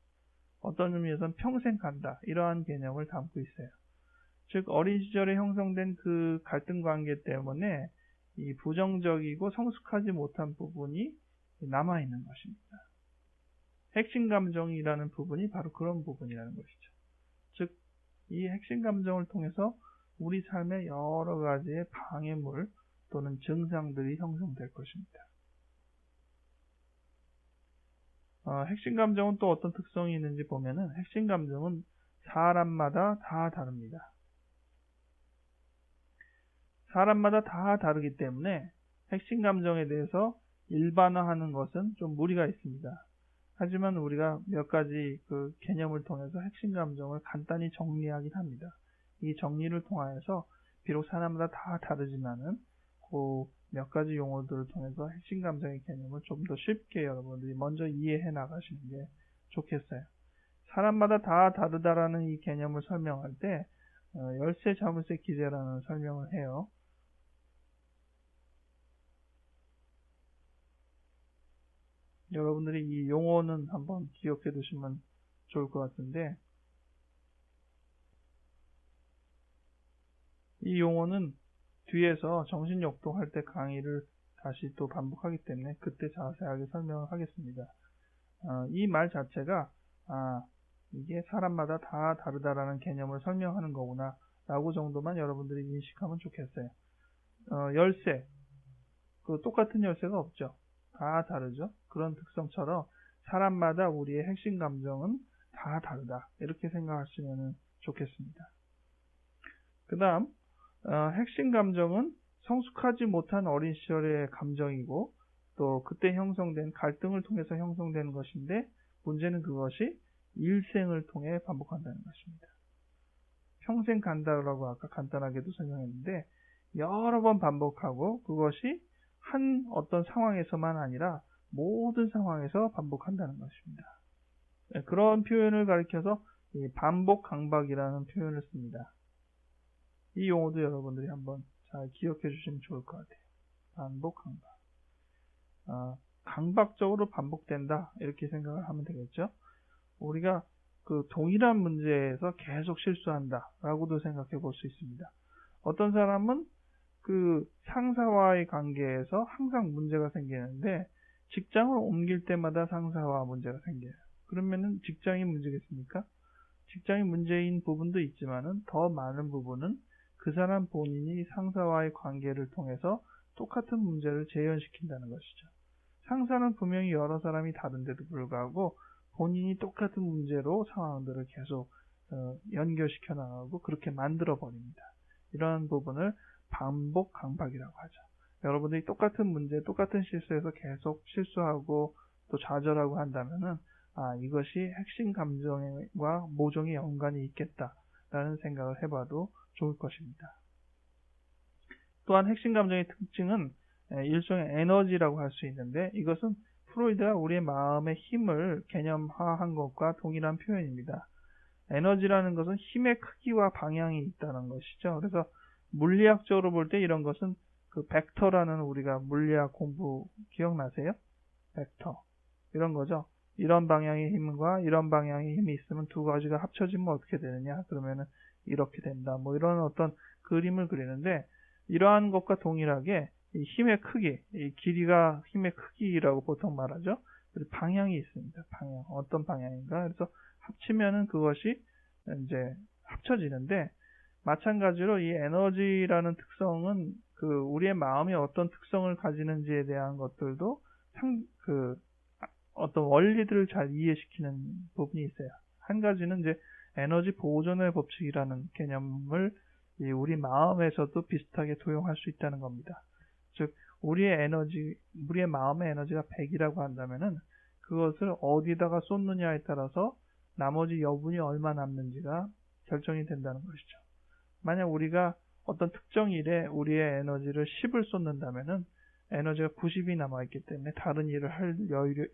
어떤 의미에서는 평생 간다. 이러한 개념을 담고 있어요. 즉 어린 시절에 형성된 그 갈등 관계 때문에 이 부정적이고 성숙하지 못한 부분이 남아있는 것입니다. 핵심 감정이라는 부분이 바로 그런 부분이라는 것이죠. 즉 이 핵심 감정을 통해서 우리 삶의 여러 가지의 방해물 또는 증상들이 형성될 것입니다. 핵심 감정은 또 어떤 특성이 있는지 보면은 핵심 감정은 사람마다 다 다릅니다. 사람마다 다 다르기 때문에 핵심 감정에 대해서 일반화하는 것은 좀 무리가 있습니다. 하지만 우리가 몇 가지 그 개념을 통해서 핵심 감정을 간단히 정리하긴 합니다. 이 정리를 통하여서 비록 사람마다 다 다르지만은 그 몇 가지 용어들을 통해서 핵심 감정의 개념을 좀 더 쉽게 여러분들이 먼저 이해해 나가시는 게 좋겠어요. 사람마다 다 다르다라는 이 개념을 설명할 때 열쇠 자물쇠 기제라는 설명을 해요. 여러분들이 이 용어는 한번 기억해 두시면 좋을 것 같은데 이 용어는 뒤에서 정신역동할 때 강의를 다시 또 반복하기 때문에 그때 자세하게 설명을 하겠습니다. 이 말 자체가 이게 사람마다 다 다르다라는 개념을 설명하는 거구나 라고 정도만 여러분들이 인식하면 좋겠어요. 열쇠, 똑같은 열쇠가 없죠. 다 다르죠. 그런 특성처럼 사람마다 우리의 핵심 감정은 다 다르다, 이렇게 생각하시면 좋겠습니다. 그 다음 핵심 감정은 성숙하지 못한 어린 시절의 감정이고 또 그때 형성된 갈등을 통해서 형성되는 것인데, 문제는 그것이 일생을 통해 반복한다는 것입니다. 평생 간다라고 아까 간단하게도 설명했는데, 여러 번 반복하고 그것이 한 어떤 상황에서만 아니라 모든 상황에서 반복한다는 것입니다. 그런 표현을 가리켜서 반복 강박이라는 표현을 씁니다. 이 용어도 여러분들이 한번 잘 기억해 주시면 좋을 것 같아요. 반복 강박. 강박적으로 반복된다, 이렇게 생각을 하면 되겠죠. 우리가 동일한 문제에서 계속 실수한다 라고도 생각해 볼 수 있습니다. 어떤 사람은 상사와의 관계에서 항상 문제가 생기는데 직장을 옮길 때마다 상사와 문제가 생겨요. 그러면은 직장이 문제겠습니까? 직장이 문제인 부분도 있지만은 더 많은 부분은 그 사람 본인이 상사와의 관계를 통해서 똑같은 문제를 재현시킨다는 것이죠. 상사는 분명히 여러 사람이 다른데도 불구하고 본인이 똑같은 문제로 상황들을 계속 연결시켜 나가고 그렇게 만들어 버립니다. 이런 부분을 반복 강박이라고 하죠. 여러분들이 똑같은 문제, 똑같은 실수에서 계속 실수하고 또 좌절하고 한다면은 이것이 핵심 감정과 모종의 연관이 있겠다라는 생각을 해봐도 좋을 것입니다. 또한 핵심 감정의 특징은 일종의 에너지라고 할 수 있는데, 이것은 프로이드가 우리의 마음의 힘을 개념화한 것과 동일한 표현입니다. 에너지라는 것은 힘의 크기와 방향이 있다는 것이죠. 그래서 물리학적으로 볼 때 이런 것은 벡터라는, 우리가 물리학 공부 기억나세요? 벡터. 이런 거죠. 이런 방향의 힘과 이런 방향의 힘이 있으면 두 가지가 합쳐지면 어떻게 되느냐? 그러면은 이렇게 된다. 이런 어떤 그림을 그리는데, 이러한 것과 동일하게 이 힘의 크기, 이 길이가 힘의 크기라고 보통 말하죠. 그리고 방향이 있습니다. 방향. 어떤 방향인가? 그래서 합치면은 그것이 이제 합쳐지는데, 마찬가지로 이 에너지라는 특성은 우리의 마음이 어떤 특성을 가지는지에 대한 것들도 어떤 원리들을 잘 이해시키는 부분이 있어요. 한 가지는 이제 에너지 보존의 법칙이라는 개념을 우리 마음에서도 비슷하게 도용할 수 있다는 겁니다. 즉, 우리의 마음의 에너지가 100이라고 한다면은 그것을 어디다가 쏟느냐에 따라서 나머지 여분이 얼마 남는지가 결정이 된다는 것이죠. 만약 우리가 어떤 특정 일에 우리의 에너지를 10을 쏟는다면은 에너지가 90이 남아있기 때문에 다른 일을 할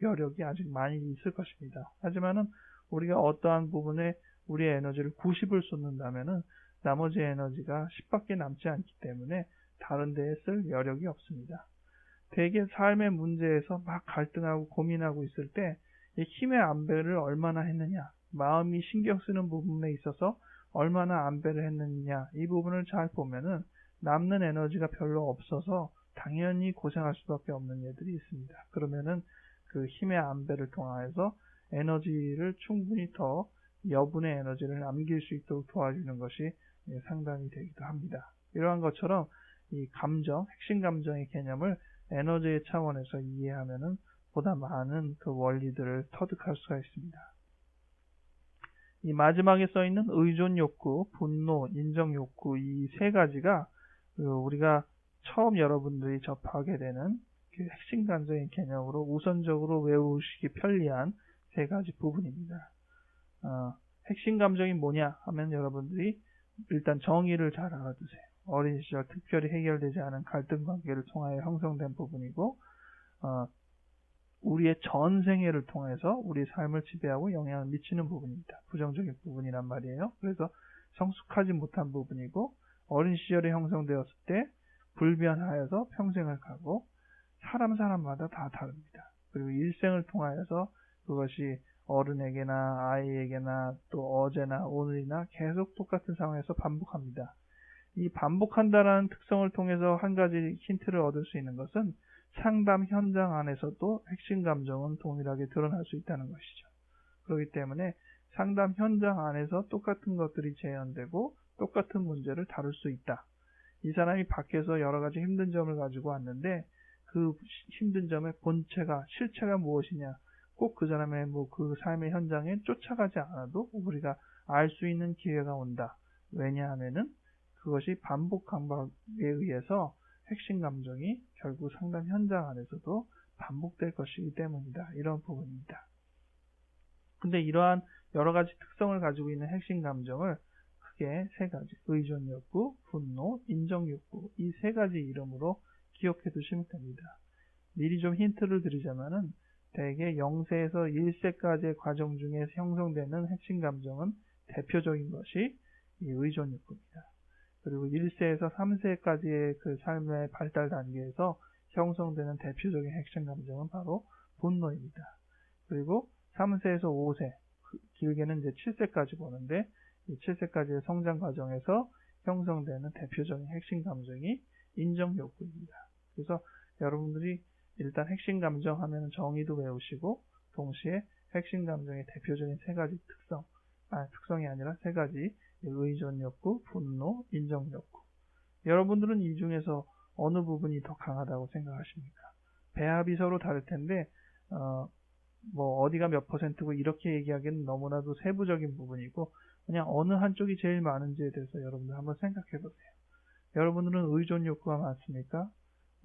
여력이 아직 많이 있을 것입니다. 하지만은 우리가 어떠한 부분에 우리의 에너지를 90을 쏟는다면은 나머지 에너지가 10밖에 남지 않기 때문에 다른 데에 쓸 여력이 없습니다. 대개 삶의 문제에서 막 갈등하고 고민하고 있을 때 이 힘의 안배를 얼마나 했느냐, 마음이 신경 쓰는 부분에 있어서 얼마나 안배를 했느냐, 이 부분을 잘 보면은 남는 에너지가 별로 없어서 당연히 고생할 수밖에 없는 예들이 있습니다. 그러면은 그 힘의 안배를 통해서 에너지를 충분히 더 여분의 에너지를 남길 수 있도록 도와주는 것이 상당히 되기도 합니다. 이러한 것처럼 이 감정, 핵심 감정의 개념을 에너지의 차원에서 이해하면은 보다 많은 그 원리들을 터득할 수가 있습니다. 이 마지막에 써 있는 의존 욕구, 분노, 인정 욕구, 이 세 가지가 우리가 처음 여러분들이 접하게 되는 그 핵심 감정의 개념으로 우선적으로 외우시기 편리한 세 가지 부분입니다. 핵심 감정이 뭐냐 하면 여러분들이 일단 정의를 잘 알아두세요. 어린 시절 특별히 해결되지 않은 갈등 관계를 통하여 형성된 부분이고, 우리의 전생애를 통해서 우리 삶을 지배하고 영향을 미치는 부분입니다. 부정적인 부분이란 말이에요. 그래서 성숙하지 못한 부분이고, 어린 시절에 형성되었을 때 불변하여서 평생을 가고, 사람마다 다 다릅니다. 그리고 일생을 통하여서 그것이 어른에게나 아이에게나 또 어제나 오늘이나 계속 똑같은 상황에서 반복합니다. 이 반복한다라는 특성을 통해서 한 가지 힌트를 얻을 수 있는 것은 상담 현장 안에서도 핵심 감정은 동일하게 드러날 수 있다는 것이죠. 그렇기 때문에 상담 현장 안에서 똑같은 것들이 재현되고 똑같은 문제를 다룰 수 있다. 이 사람이 밖에서 여러 가지 힘든 점을 가지고 왔는데 그 힘든 점의 본체가, 실체가 무엇이냐, 꼭 그 사람의 그 삶의 현장에 쫓아가지 않아도 우리가 알 수 있는 기회가 온다. 왜냐하면은 그것이 반복 강박에 의해서 핵심 감정이 결국 상담 현장 안에서도 반복될 것이기 때문이다. 이런 부분입니다. 근데 이러한 여러 가지 특성을 가지고 있는 핵심 감정을 크게 세 가지, 의존 욕구, 분노, 인정 욕구, 이 세 가지 이름으로 기억해 두시면 됩니다. 미리 좀 힌트를 드리자면은 대개 0세에서 1세까지의 과정 중에 형성되는 핵심 감정은 대표적인 것이 이 의존 욕구입니다. 그리고 1세에서 3세까지의 그 삶의 발달 단계에서 형성되는 대표적인 핵심 감정은 바로 분노입니다. 그리고 3세에서 5세, 길게는 이제 7세까지 보는데 이 7세까지의 성장 과정에서 형성되는 대표적인 핵심 감정이 인정 욕구입니다. 그래서 여러분들이 일단 핵심 감정 하면 정의도 외우시고 동시에 핵심 감정의 대표적인 세 가지 특성이 아니라 세 가지 의존 욕구, 분노, 인정 욕구. 여러분들은 이 중에서 어느 부분이 더 강하다고 생각하십니까? 배합이 서로 다를 텐데 어디가 몇 %고 이렇게 얘기하기는 너무나도 세부적인 부분이고 그냥 어느 한쪽이 제일 많은지에 대해서 여러분들 한번 생각해 보세요. 여러분들은 의존 욕구가 많습니까?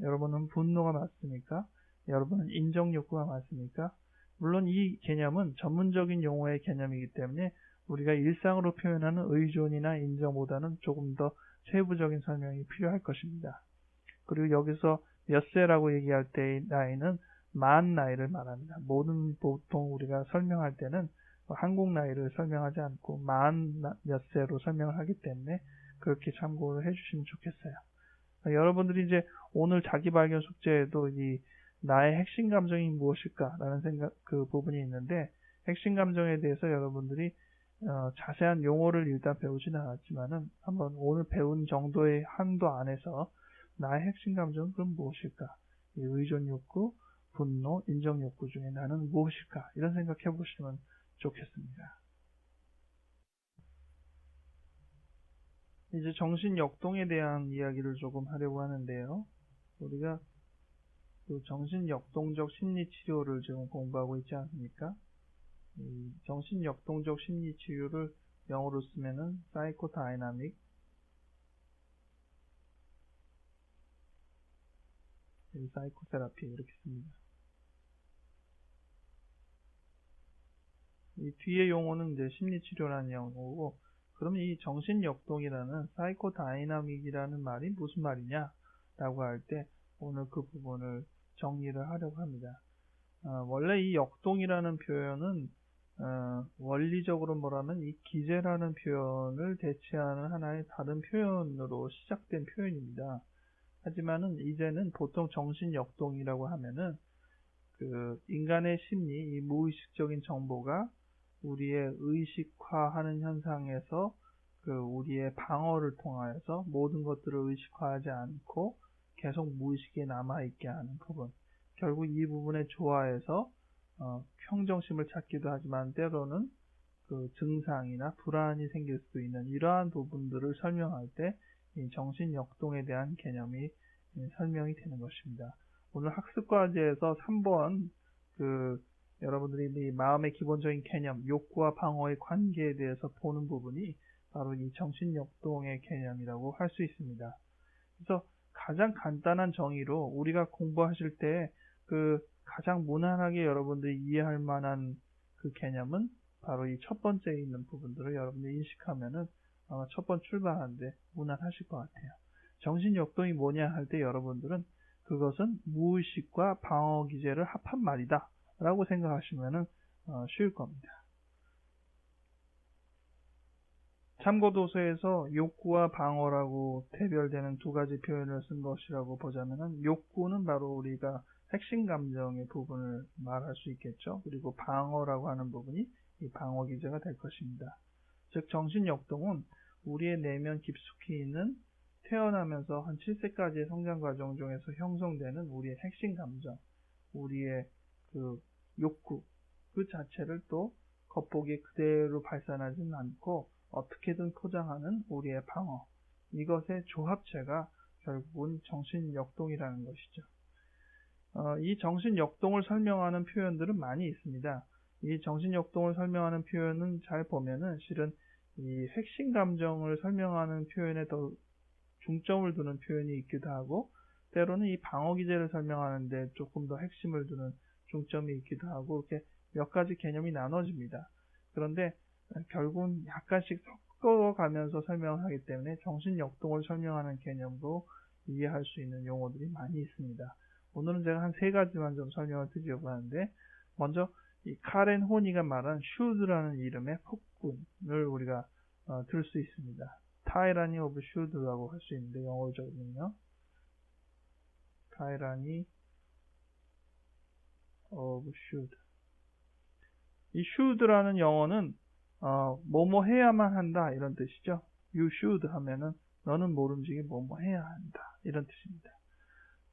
여러분은 분노가 많습니까? 여러분은 인정 욕구가 많습니까? 물론 이 개념은 전문적인 용어의 개념이기 때문에 우리가 일상으로 표현하는 의존이나 인정보다는 조금 더 세부적인 설명이 필요할 것입니다. 그리고 여기서 몇 세라고 얘기할 때의 나이는 만 나이를 말합니다. 보통 우리가 설명할 때는 한국 나이를 설명하지 않고 만 몇 세로 설명을 하기 때문에 그렇게 참고를 해주시면 좋겠어요. 여러분들이 이제 오늘 자기 발견 숙제에도 이 나의 핵심 감정이 무엇일까라는 그 부분이 있는데 핵심 감정에 대해서 여러분들이 자세한 용어를 일단 배우지는 않았지만은 한번 오늘 배운 정도의 한도 안에서 나의 핵심 감정은 그럼 무엇일까? 이 의존 욕구, 분노, 인정 욕구 중에 나는 무엇일까? 이런 생각해 보시면 좋겠습니다. 이제 정신 역동에 대한 이야기를 조금 하려고 하는데요. 우리가 그 정신 역동적 심리 치료를 지금 공부하고 있지 않습니까? 이 정신 역동적 심리 치료를 영어로 쓰면은 사이코다이나믹 사이코테라피 이렇게 씁니다. 이 뒤에 용어는 이제 심리치료라는 용어고, 그러면 이 정신역동이라는 사이코다이나믹이라는 말이 무슨 말이냐? 라고 할 때 오늘 그 부분을 정리를 하려고 합니다. 원래 이 역동이라는 표현은 원리적으로 뭐라면 이 기제라는 표현을 대체하는 하나의 다른 표현으로 시작된 표현입니다. 하지만은 이제는 보통 정신역동이라고 하면은 그 인간의 심리, 이 무의식적인 정보가 우리의 의식화하는 현상에서 그 우리의 방어를 통하여서 모든 것들을 의식화하지 않고 계속 무의식에 남아있게 하는 부분. 결국 이 부분에 조화해서 평정심을 찾기도 하지만 때로는 그 증상이나 불안이 생길 수도 있는 이러한 부분들을 설명할 때 이 정신역동에 대한 개념이 설명이 되는 것입니다. 오늘 학습과제에서 3번 여러분들이 이 마음의 기본적인 개념, 욕구와 방어의 관계에 대해서 보는 부분이 바로 이 정신역동의 개념이라고 할 수 있습니다. 그래서 가장 간단한 정의로 우리가 공부하실 때 그 가장 무난하게 여러분들이 이해할 만한 그 개념은 바로 이 첫 번째에 있는 부분들을 여러분들이 인식하면은 아마 첫 번 출발하는데 무난하실 것 같아요. 정신역동이 뭐냐 할 때 여러분들은 그것은 무의식과 방어 기제를 합한 말이다 라고 생각하시면은 쉬울 겁니다. 참고도서에서 욕구와 방어라고 대별되는 두 가지 표현을 쓴 것이라고 보자면은 욕구는 바로 우리가 핵심 감정의 부분을 말할 수 있겠죠. 그리고 방어라고 하는 부분이 이 방어 기제가 될 것입니다. 즉 정신역동은 우리의 내면 깊숙이 있는 태어나면서 한 7세까지의 성장 과정 중에서 형성되는 우리의 핵심 감정, 우리의 그 욕구, 그 자체를 또 겉보기에 그대로 발산하지는 않고 어떻게든 포장하는 우리의 방어, 이것의 조합체가 결국은 정신역동이라는 것이죠. 이 정신역동을 설명하는 표현들은 많이 있습니다. 이 정신역동을 설명하는 표현은 잘 보면은 실은 이 핵심 감정을 설명하는 표현에 더 중점을 두는 표현이 있기도 하고, 때로는 이 방어기제를 설명하는데 조금 더 핵심을 두는 중점이 있기도 하고, 이렇게 몇 가지 개념이 나눠집니다. 그런데 결국은 약간씩 섞어가면서 설명을 하기 때문에 정신역동을 설명하는 개념도 이해할 수 있는 용어들이 많이 있습니다. 오늘은 제가 한 3가지만 좀 설명을 드리려고 하는데, 먼저 이 카렌 호니가 말한 슈드라는 이름의 폭군을 우리가 들 수 있습니다. 타이라니 오브 슈드라고 할 수 있는데, 영어적으로는요. 타이라니 오브 슈드. 이 should라는 영어는 뭐뭐 해야만 한다 이런 뜻이죠. You should 하면은 너는 모름지기 뭐뭐 해야 한다 이런 뜻입니다.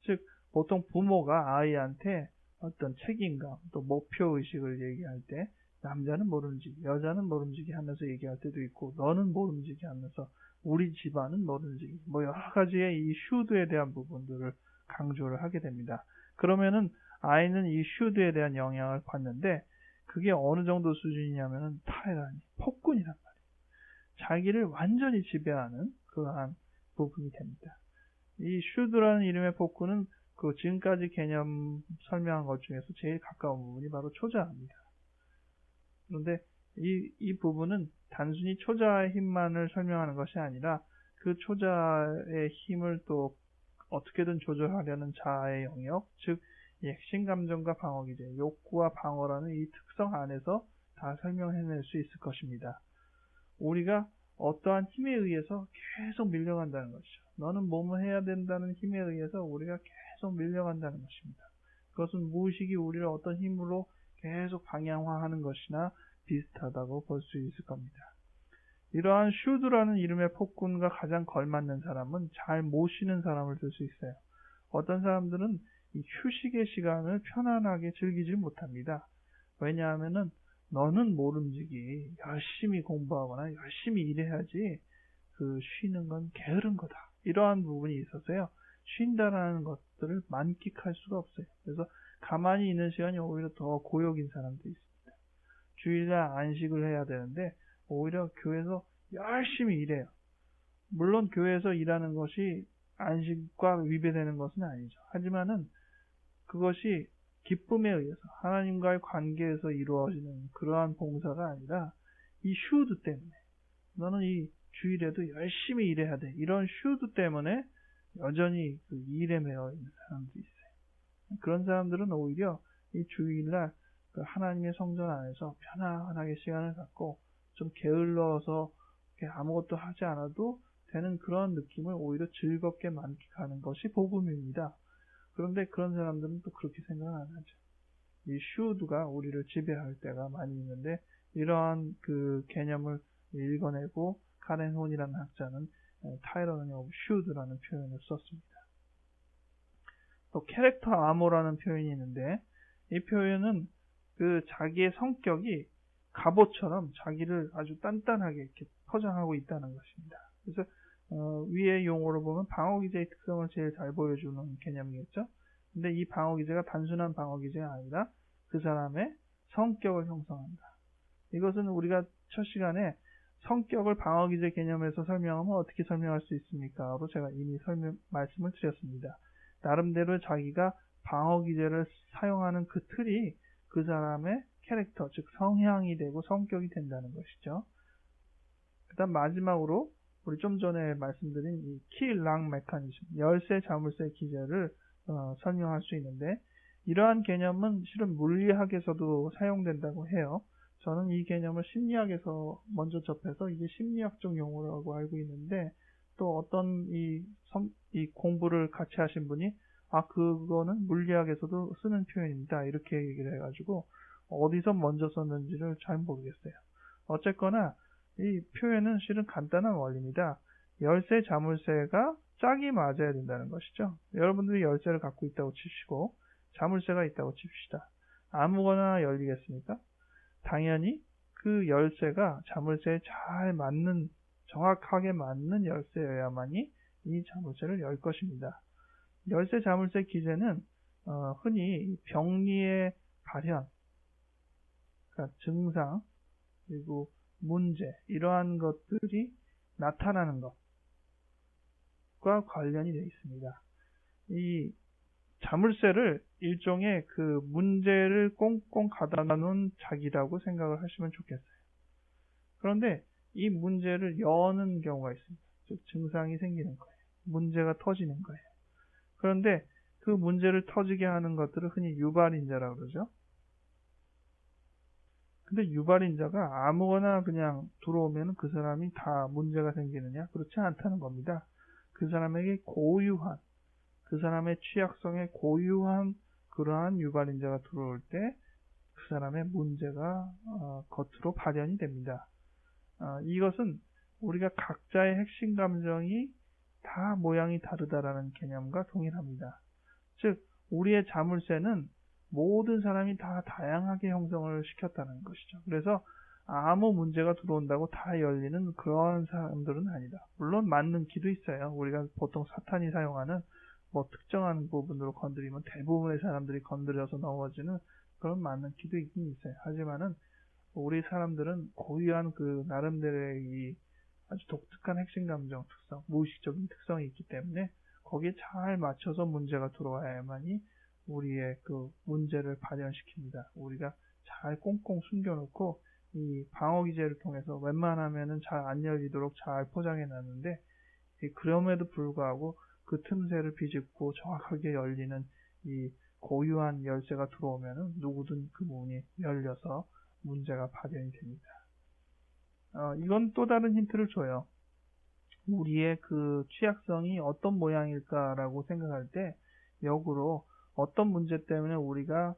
즉 보통 부모가 아이한테 어떤 책임감 또 목표의식을 얘기할 때 남자는 모름지기, 여자는 모름지기 하면서 얘기할 때도 있고, 너는 모름지기 하면서 우리 집안은 모름지기, 뭐 여러 가지의 이 should에 대한 부분들을 강조를 하게 됩니다. 그러면은 아이는 이 should에 대한 영향을 받는데, 그게 어느 정도 수준이냐면은 타이라니, 폭군이란 말이에요. 자기를 완전히 지배하는 그러한 부분이 됩니다. 이 should라는 이름의 폭군은 그 지금까지 개념 설명한 것 중에서 제일 가까운 부분이 바로 초자입니다. 그런데 이 부분은 단순히 초자의 힘만을 설명하는 것이 아니라 그 초자의 힘을 또 어떻게든 조절하려는 자아의 영역, 즉 핵심 감정과 방어기제, 욕구와 방어라는 이 특성 안에서 다 설명해낼 수 있을 것입니다. 우리가 어떠한 힘에 의해서 계속 밀려간다는 것이죠. 너는 뭐뭐 해야 된다는 힘에 의해서 우리가 계속 밀려간다는 것입니다. 그것은 무의식이 우리를 어떤 힘으로 계속 방향화하는 것이나 비슷하다고 볼 수 있을 겁니다. 이러한 should라는 이름의 폭군과 가장 걸맞는 사람은 잘 못 쉬는 사람을 들 수 있어요. 어떤 사람들은 이 휴식의 시간을 편안하게 즐기지 못합니다. 왜냐하면은 너는 모름지기 열심히 공부하거나 열심히 일해야지 그 쉬는 건 게으른 거다. 이러한 부분이 있어서요. 쉰다라는 것들을 만끽할 수가 없어요. 그래서 가만히 있는 시간이 오히려 더 고역인 사람도 있습니다. 주일날 안식을 해야 되는데 오히려 교회에서 열심히 일해요. 물론 교회에서 일하는 것이 안식과 위배되는 것은 아니죠. 하지만은 그것이 기쁨에 의해서 하나님과의 관계에서 이루어지는 그러한 봉사가 아니라 이 슈드 때문에, 너는 이 주일에도 열심히 일해야 돼, 이런 슈드 때문에 여전히 그 일에 매여 있는 사람들이 있어요. 그런 사람들은 오히려 이 주일날 그 하나님의 성전 안에서 편안하게 시간을 갖고 좀 게을러서 아무것도 하지 않아도 되는 그런 느낌을 오히려 즐겁게 만끽하는 것이 복음입니다. 그런데 그런 사람들은 또 그렇게 생각 안 하죠. 이 should가 우리를 지배할 때가 많이 있는데, 이러한 그 개념을 읽어내고 카렌 혼이라는 학자는 타이러니 오브 should라는 표현을 썼습니다. 또 캐릭터 아머라는 표현이 있는데, 이 표현은 그 자기의 성격이 갑옷처럼 자기를 아주 단단하게 이렇게 포장하고 있다는 것입니다. 그래서 위의 용어로 보면 방어기제의 특성을 제일 잘 보여주는 개념이겠죠. 근데 이 방어기제가 단순한 방어기제가 아니라 그 사람의 성격을 형성한다. 이것은 우리가 첫 시간에 성격을 방어기제 개념에서 설명하면 어떻게 설명할 수 있습니까? 로 제가 이미 말씀을 드렸습니다. 나름대로 자기가 방어기제를 사용하는 그 틀이 그 사람의 캐릭터, 즉 성향이 되고 성격이 된다는 것이죠. 그 다음 마지막으로 우리 좀 전에 말씀드린 이 키-랑 메커니즘, 열쇠 자물쇠 기제를 설명할 수 있는데, 이러한 개념은 실은 물리학에서도 사용된다고 해요. 저는 이 개념을 심리학에서 먼저 접해서 이게 심리학적 용어라고 알고 있는데, 또 어떤 이 공부를 같이 하신 분이 그거는 물리학에서도 쓰는 표현입니다, 이렇게 얘기를 해가지고 어디서 먼저 썼는지를 잘 모르겠어요. 어쨌거나 이 표현은 실은 간단한 원리입니다. 열쇠 자물쇠가 짝이 맞아야 된다는 것이죠. 여러분들이 열쇠를 갖고 있다고 칩시고 자물쇠가 있다고 칩시다. 아무거나 열리겠습니까? 당연히 그 열쇠가 자물쇠에 잘 맞는, 정확하게 맞는 열쇠여야만이 이 자물쇠를 열 것입니다. 열쇠 자물쇠 기제는 흔히 병리의 발현, 그러니까 증상, 그리고 문제, 이러한 것들이 나타나는 것과 관련이 되어 있습니다. 이 자물쇠를 일종의 그 문제를 꽁꽁 가다 놓은 자기라고 생각을 하시면 좋겠어요. 그런데 이 문제를 여는 경우가 있습니다. 즉 증상이 생기는 거예요. 문제가 터지는 거예요. 그런데 그 문제를 터지게 하는 것들을 흔히 유발인자라고 그러죠. 근데 유발인자가 아무거나 그냥 들어오면 그 사람이 다 문제가 생기느냐? 그렇지 않다는 겁니다. 그 사람에게 고유한, 그 사람의 취약성에 고유한 그러한 유발인자가 들어올 때 그 사람의 문제가 겉으로 발현이 됩니다. 이것은 우리가 각자의 핵심 감정이 다 모양이 다르다라는 개념과 동일합니다. 즉 우리의 자물쇠는 모든 사람이 다 다양하게 형성을 시켰다는 것이죠. 그래서 아무 문제가 들어온다고 다 열리는 그런 사람들은 아니다. 물론 맞는 기도 있어요. 우리가 보통 사탄이 사용하는 특정한 부분으로 건드리면 대부분의 사람들이 건드려서 넘어지는 그런 맞는 기도 있긴 있어요. 하지만은 우리 사람들은 고유한 그 나름대로의 이 아주 독특한 핵심 감정 특성, 무의식적인 특성이 있기 때문에 거기에 잘 맞춰서 문제가 들어와야만이 우리의 그 문제를 발현시킵니다. 우리가 잘 꽁꽁 숨겨놓고 이 방어 기제를 통해서 웬만하면은 잘 안 열리도록 잘 포장해 놨는데 그럼에도 불구하고 그 틈새를 비집고 정확하게 열리는 이 고유한 열쇠가 들어오면은 누구든 그 문이 열려서 문제가 발현이 됩니다. 이건 또 다른 힌트를 줘요. 우리의 그 취약성이 어떤 모양일까라고 생각할 때 역으로 어떤 문제 때문에 우리가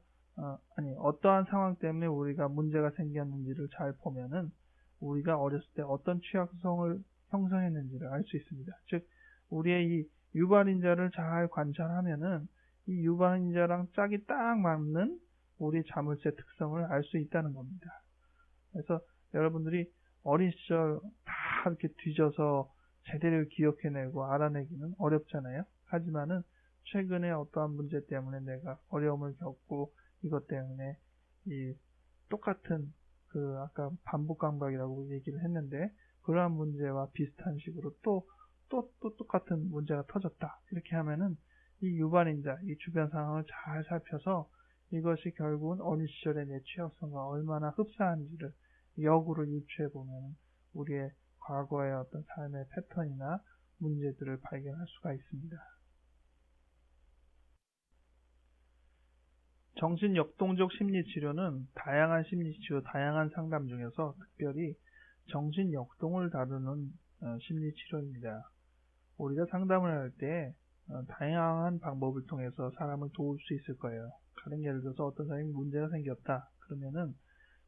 어떠한 상황 때문에 우리가 문제가 생겼는지를 잘 보면은 우리가 어렸을 때 어떤 취약성을 형성했는지를 알 수 있습니다. 즉 우리의 이 유발인자를 잘 관찰하면은 이 유발인자랑 짝이 딱 맞는 우리 자물쇠 특성을 알 수 있다는 겁니다. 그래서 여러분들이 어린 시절 다 이렇게 뒤져서 제대로 기억해내고 알아내기는 어렵잖아요. 하지만은 최근에 어떠한 문제 때문에 내가 어려움을 겪고 이것 때문에 이 똑같은 그 아까 반복 강박이라고 얘기를 했는데 그러한 문제와 비슷한 식으로 또 똑같은 문제가 터졌다. 이렇게 하면은 이 유발인자, 이 주변 상황을 잘 살펴서 이것이 결국은 어린 시절의 내 취약성과 얼마나 흡사한지를 역으로 유추해보면 우리의 과거의 어떤 삶의 패턴이나 문제들을 발견할 수가 있습니다. 정신역동적 심리치료는 다양한 심리치료, 다양한 상담 중에서 특별히 정신역동을 다루는 심리치료입니다. 우리가 상담을 할 때 다양한 방법을 통해서 사람을 도울 수 있을 거예요. 가령 예를 들어서 어떤 사람이 문제가 생겼다. 그러면은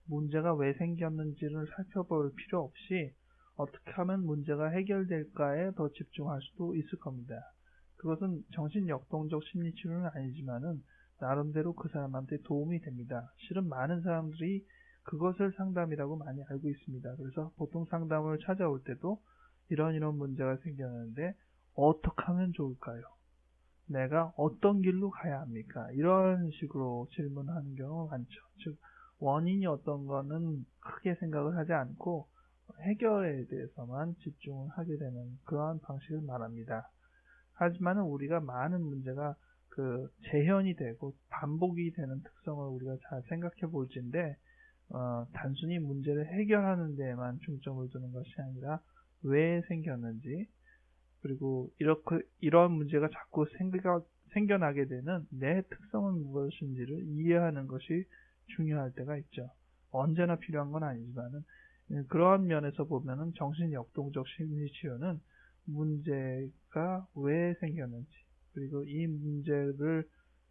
문제가 왜 생겼는지를 살펴볼 필요 없이 어떻게 하면 문제가 해결될까에 더 집중할 수도 있을 겁니다. 그것은 정신역동적 심리치료는 아니지만은 나름대로 그 사람한테 도움이 됩니다. 실은 많은 사람들이 그것을 상담이라고 많이 알고 있습니다. 그래서 보통 상담을 찾아올 때도 이런 문제가 생겼는데 어떻게 하면 좋을까요? 내가 어떤 길로 가야 합니까? 이런 식으로 질문하는 경우가 많죠. 즉 원인이 어떤 거는 크게 생각을 하지 않고 해결에 대해서만 집중을 하게 되는 그러한 방식을 말합니다. 하지만 우리가 많은 문제가 그 재현이 되고 반복이 되는 특성을 우리가 잘 생각해 볼진데 단순히 문제를 해결하는 데에만 중점을 두는 것이 아니라 왜 생겼는지 그리고 이런 문제가 자꾸 생겨나게 되는 내 특성은 무엇인지를 이해하는 것이 중요할 때가 있죠. 언제나 필요한 건 아니지만은 그러한 면에서 보면은 정신역동적 심리치료는 문제가 왜 생겼는지 그리고 이 문제를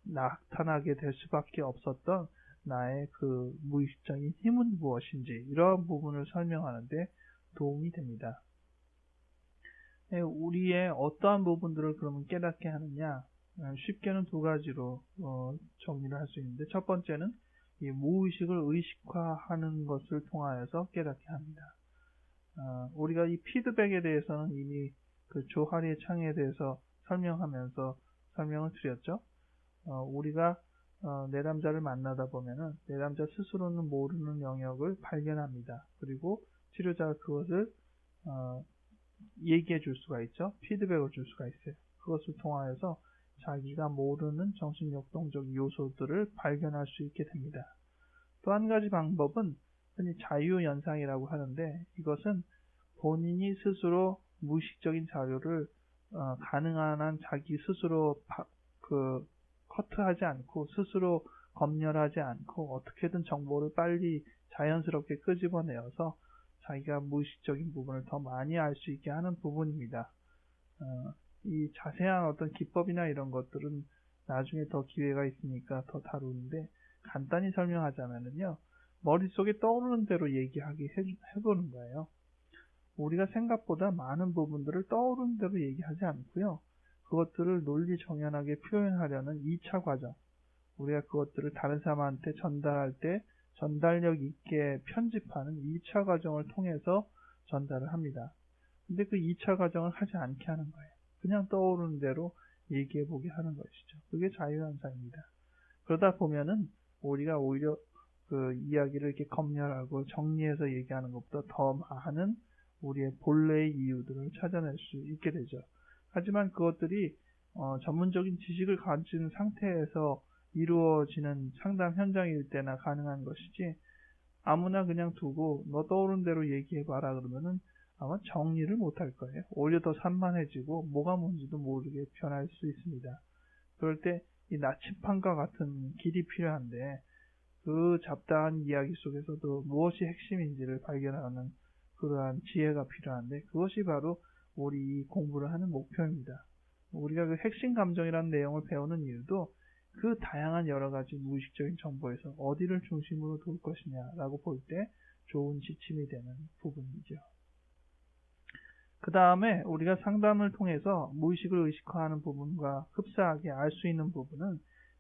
나타나게 될 수밖에 없었던 나의 그 무의식적인 힘은 무엇인지 이러한 부분을 설명하는 데 도움이 됩니다. 우리의 어떠한 부분들을 그러면 깨닫게 하느냐? 쉽게는 두 가지로 정리를 할 수 있는데, 첫 번째는 이 무의식을 의식화하는 것을 통하여서 깨닫게 합니다. 우리가 이 피드백에 대해서는 이미 그 조하리의 창에 대해서 설명하면서 설명을 드렸죠. 우리가 내담자를 만나다 보면은 내담자 스스로는 모르는 영역을 발견합니다. 그리고 치료자가 그것을 얘기해 줄 수가 있죠. 피드백을 줄 수가 있어요. 그것을 통하여서 자기가 모르는 정신역동적 요소들을 발견할 수 있게 됩니다. 또 한 가지 방법은 흔히 자유연상이라고 하는데, 이것은 본인이 스스로 무의식적인 자료를 가능한 한 자기 스스로 커트하지 않고 스스로 검열하지 않고 어떻게든 정보를 빨리 자연스럽게 끄집어내어서 자기가 무의식적인 부분을 더 많이 알 수 있게 하는 부분입니다. 이 자세한 어떤 기법이나 이런 것들은 나중에 더 기회가 있으니까 더 다루는데, 간단히 설명하자면요, 머릿속에 떠오르는 대로 얘기하기 해보는 거예요. 우리가 생각보다 많은 부분들을 떠오르는 대로 얘기하지 않고요, 그것들을 논리 정연하게 표현하려는 2차 과정, 우리가 그것들을 다른 사람한테 전달할 때 전달력 있게 편집하는 2차 과정을 통해서 전달을 합니다. 근데 그 2차 과정을 하지 않게 하는 거예요. 그냥 떠오르는 대로 얘기해보게 하는 것이죠. 그게 자유연상입니다. 그러다 보면은 우리가 오히려 그 이야기를 이렇게 검열하고 정리해서 얘기하는 것보다 더 많은 우리의 본래의 이유들을 찾아낼 수 있게 되죠. 하지만 그것들이 전문적인 지식을 가진 상태에서 이루어지는 상담 현장일 때나 가능한 것이지, 아무나 그냥 두고 너 떠오른 대로 얘기해봐라 그러면은 아마 정리를 못할 거예요. 오히려 더 산만해지고 뭐가 뭔지도 모르게 변할 수 있습니다. 그럴 때 이 나침판과 같은 길이 필요한데, 그 잡다한 이야기 속에서도 무엇이 핵심인지를 발견하는 그러한 지혜가 필요한데, 그것이 바로 우리 공부를 하는 목표입니다. 우리가 그 핵심 감정이라는 내용을 배우는 이유도 그 다양한 여러 가지 무의식적인 정보에서 어디를 중심으로 둘 것이냐라고 볼 때 좋은 지침이 되는 부분이죠. 그 다음에 우리가 상담을 통해서 무의식을 의식화하는 부분과 흡사하게 알 수 있는 부분은,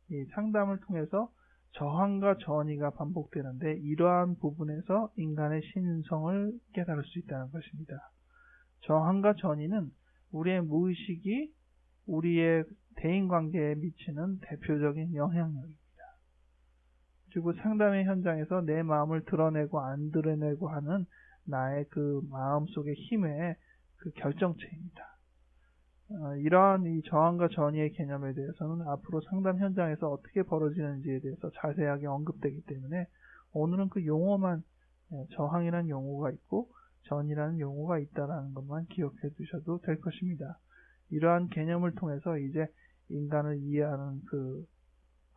이 상담을 통해서 저항과 전이가 반복되는데, 이러한 부분에서 인간의 신성을 깨달을 수 있다는 것입니다. 저항과 전이는 우리의 무의식이 우리의 대인관계에 미치는 대표적인 영향력입니다. 그리고 상담의 현장에서 내 마음을 드러내고 안 드러내고 하는 나의 그 마음속의 힘의 그 결정체입니다. 이러한 이 저항과 전이의 개념에 대해서는 앞으로 상담 현장에서 어떻게 벌어지는지에 대해서 자세하게 언급되기 때문에, 오늘은 그 용어만, 저항이라는 용어가 있고 전이라는 용어가 있다는 것만 기억해 두셔도 될 것입니다. 이러한 개념을 통해서 이제 인간을 이해하는 그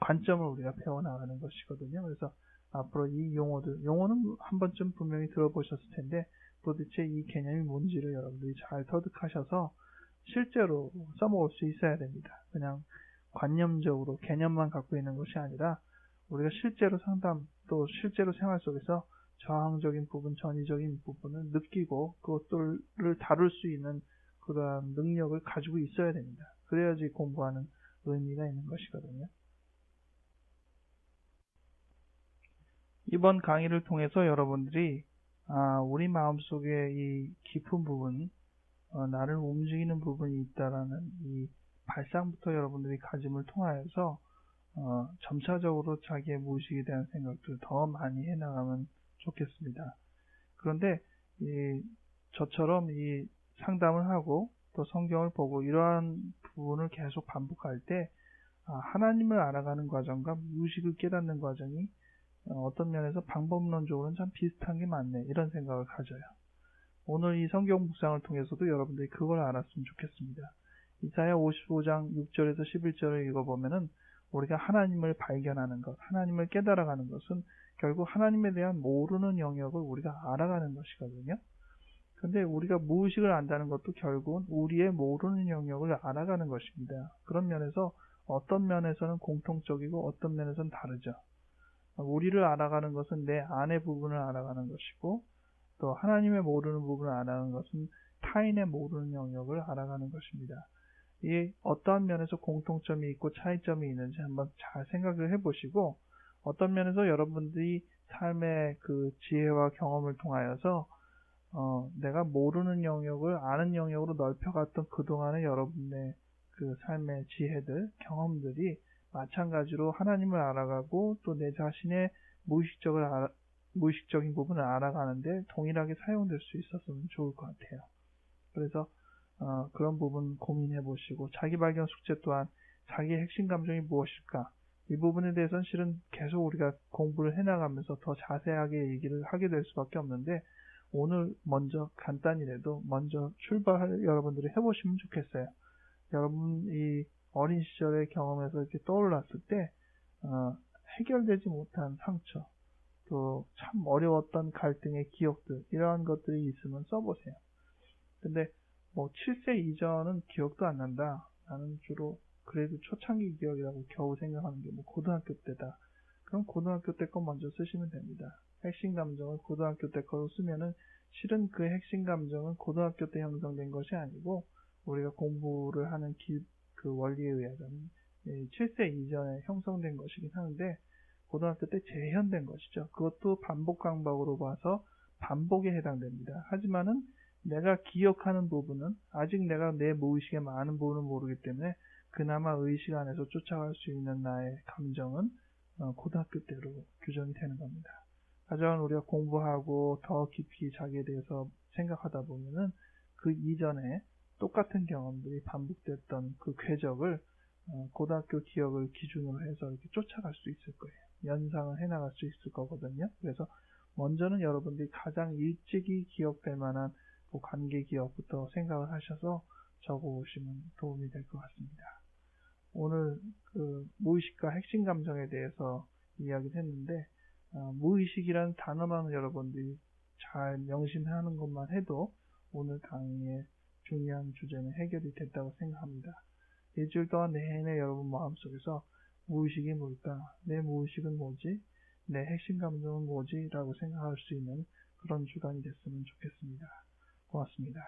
관점을 우리가 배워나가는 것이거든요. 그래서 앞으로 이 용어는 한 번쯤 분명히 들어보셨을 텐데, 도대체 이 개념이 뭔지를 여러분들이 잘 터득하셔서 실제로 써먹을 수 있어야 됩니다. 그냥 관념적으로 개념만 갖고 있는 것이 아니라 우리가 실제로 상담, 또 실제로 생활 속에서 저항적인 부분, 전이적인 부분을 느끼고 그것들을 다룰 수 있는 그러한 능력을 가지고 있어야 됩니다. 그래야지 공부하는 의미가 있는 것이거든요. 이번 강의를 통해서 여러분들이 우리 마음속에 이 깊은 부분, 나를 움직이는 부분이 있다라는 이 발상부터 여러분들이 가짐을 통하여서 점차적으로 자기의 무의식에 대한 생각들을 더 많이 해나가면 좋겠습니다. 그런데 저처럼 이 상담을 하고 또 성경을 보고 이러한 부분을 계속 반복할 때 하나님을 알아가는 과정과 무의식을 깨닫는 과정이 어떤 면에서 방법론적으로는 참 비슷한 게 맞네, 이런 생각을 가져요. 오늘 이 성경 묵상을 통해서도 여러분들이 그걸 알았으면 좋겠습니다. 이사야 55장 6절에서 11절을 읽어보면은 우리가 하나님을 발견하는 것, 하나님을 깨달아가는 것은 결국 하나님에 대한 모르는 영역을 우리가 알아가는 것이거든요. 근데 우리가 무의식을 안다는 것도 결국은 우리의 모르는 영역을 알아가는 것입니다. 그런 면에서 어떤 면에서는 공통적이고 어떤 면에서는 다르죠. 우리를 알아가는 것은 내 안의 부분을 알아가는 것이고, 또 하나님의 모르는 부분을 알아가는 것은 타인의 모르는 영역을 알아가는 것입니다. 이 어떠한 면에서 공통점이 있고 차이점이 있는지 한번 잘 생각을 해보시고, 어떤 면에서 여러분들이 삶의 그 지혜와 경험을 통하여서 내가 모르는 영역을 아는 영역으로 넓혀갔던 그동안의 여러분의 그 삶의 지혜들, 경험들이 마찬가지로 하나님을 알아가고 또 내 자신의 무의식적인 부분을 알아가는데 동일하게 사용될 수 있었으면 좋을 것 같아요. 그래서 그런 부분 고민해 보시고, 자기 발견 숙제 또한 자기의 핵심 감정이 무엇일까? 이 부분에 대해서는 실은 계속 우리가 공부를 해나가면서 더 자세하게 얘기를 하게 될 수밖에 없는데, 오늘 먼저 간단히라도 먼저 출발을 여러분들이 해보시면 좋겠어요. 여러분이 어린 시절의 경험에서 이렇게 떠올랐을 때 해결되지 못한 상처, 또 참 어려웠던 갈등의 기억들, 이러한 것들이 있으면 써보세요. 근데 뭐 7세 이전은 기억도 안 난다. 나는 주로 그래도 초창기 기억이라고 겨우 생각하는 게 뭐 고등학교 때다. 그럼 고등학교 때 거 먼저 쓰시면 됩니다. 핵심 감정을 고등학교 때 거로 쓰면은 실은 그 핵심 감정은 고등학교 때 형성된 것이 아니고 우리가 공부를 하는 그 원리에 의하자면 7세 이전에 형성된 것이긴 하는데 고등학교 때 재현된 것이죠. 그것도 반복 강박으로 봐서 반복에 해당됩니다. 하지만은 내가 기억하는 부분은 아직 내가 내 무의식의 많은 부분을 모르기 때문에 그나마 의식 안에서 쫓아갈 수 있는 나의 감정은 고등학교 때로 규정이 되는 겁니다. 하지만 우리가 공부하고 더 깊이 자기에 대해서 생각하다 보면은 그 이전에 똑같은 경험들이 반복됐던 그 궤적을 고등학교 기억을 기준으로 해서 이렇게 쫓아갈 수 있을 거예요. 연상을 해나갈 수 있을 거거든요. 그래서 먼저는 여러분들이 가장 일찍이 기억될 만한 그 관계 기억부터 생각을 하셔서 적어보시면 도움이 될 것 같습니다. 오늘 그 무의식과 핵심 감정에 대해서 이야기를 했는데 무의식이라는 단어만 여러분들이 잘 명심하는 것만 해도 오늘 강의의 중요한 주제는 해결이 됐다고 생각합니다. 일주일 동안 내내 여러분 마음속에서 무의식이 뭘까? 내 무의식은 뭐지? 내 핵심 감정은 뭐지? 라고 생각할 수 있는 그런 주간이 됐으면 좋겠습니다. 고맙습니다.